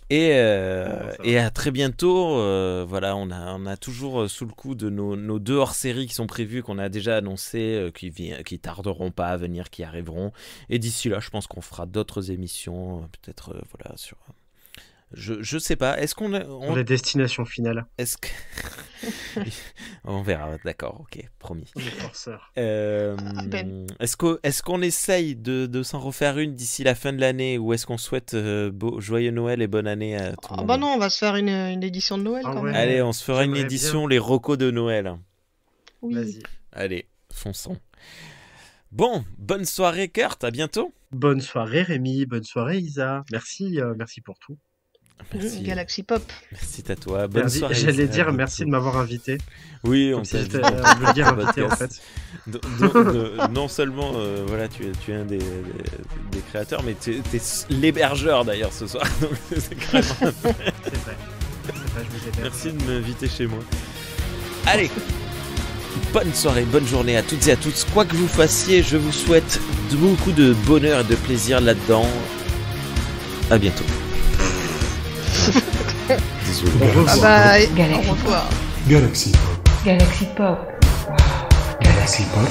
Et à très bientôt. Voilà, on a toujours sous le coup de nos 2 hors-séries qui sont prévus, qu'on a déjà annoncé, qui tarderont pas à venir, qui arriveront. Et d'ici là, je pense qu'on fera d'autres émissions, peut-être voilà sur. Je sais pas. Est-ce qu'on la destination finale. Est-ce que on verra. D'accord, ok, promis. Les forceurs. Est-ce qu'on essaye de s'en refaire une d'ici la fin de l'année, ou est-ce qu'on souhaite joyeux Noël et bonne année à tout le monde? Non, on va se faire une édition de Noël quand même. Allez, on se fera une édition les recos de Noël. Oui. Vas-y. Allez, fonçons. Bon, bonne soirée Kurt, à bientôt. Bonne soirée Rémi, bonne soirée Isa. Merci pour tout. Merci. Galaxy Pop. Merci à toi. Bonne soirée. J'allais dire merci de m'avoir invité. Oui, on t'a dit. On dire invité en fait. Non seulement voilà, tu es un des créateurs, mais tu es l'hébergeur d'ailleurs ce soir. Donc c'est carrément. C'est vrai, je vous héberge. Merci de m'inviter chez moi. Allez. Bonne soirée, bonne journée à toutes et à tous. Quoi que vous fassiez, je vous souhaite beaucoup de bonheur et de plaisir là-dedans. À bientôt. Désolé. Bye bye. Galaxy Au revoir. Galaxy Pop. Galaxy Pop. Galaxy Pop.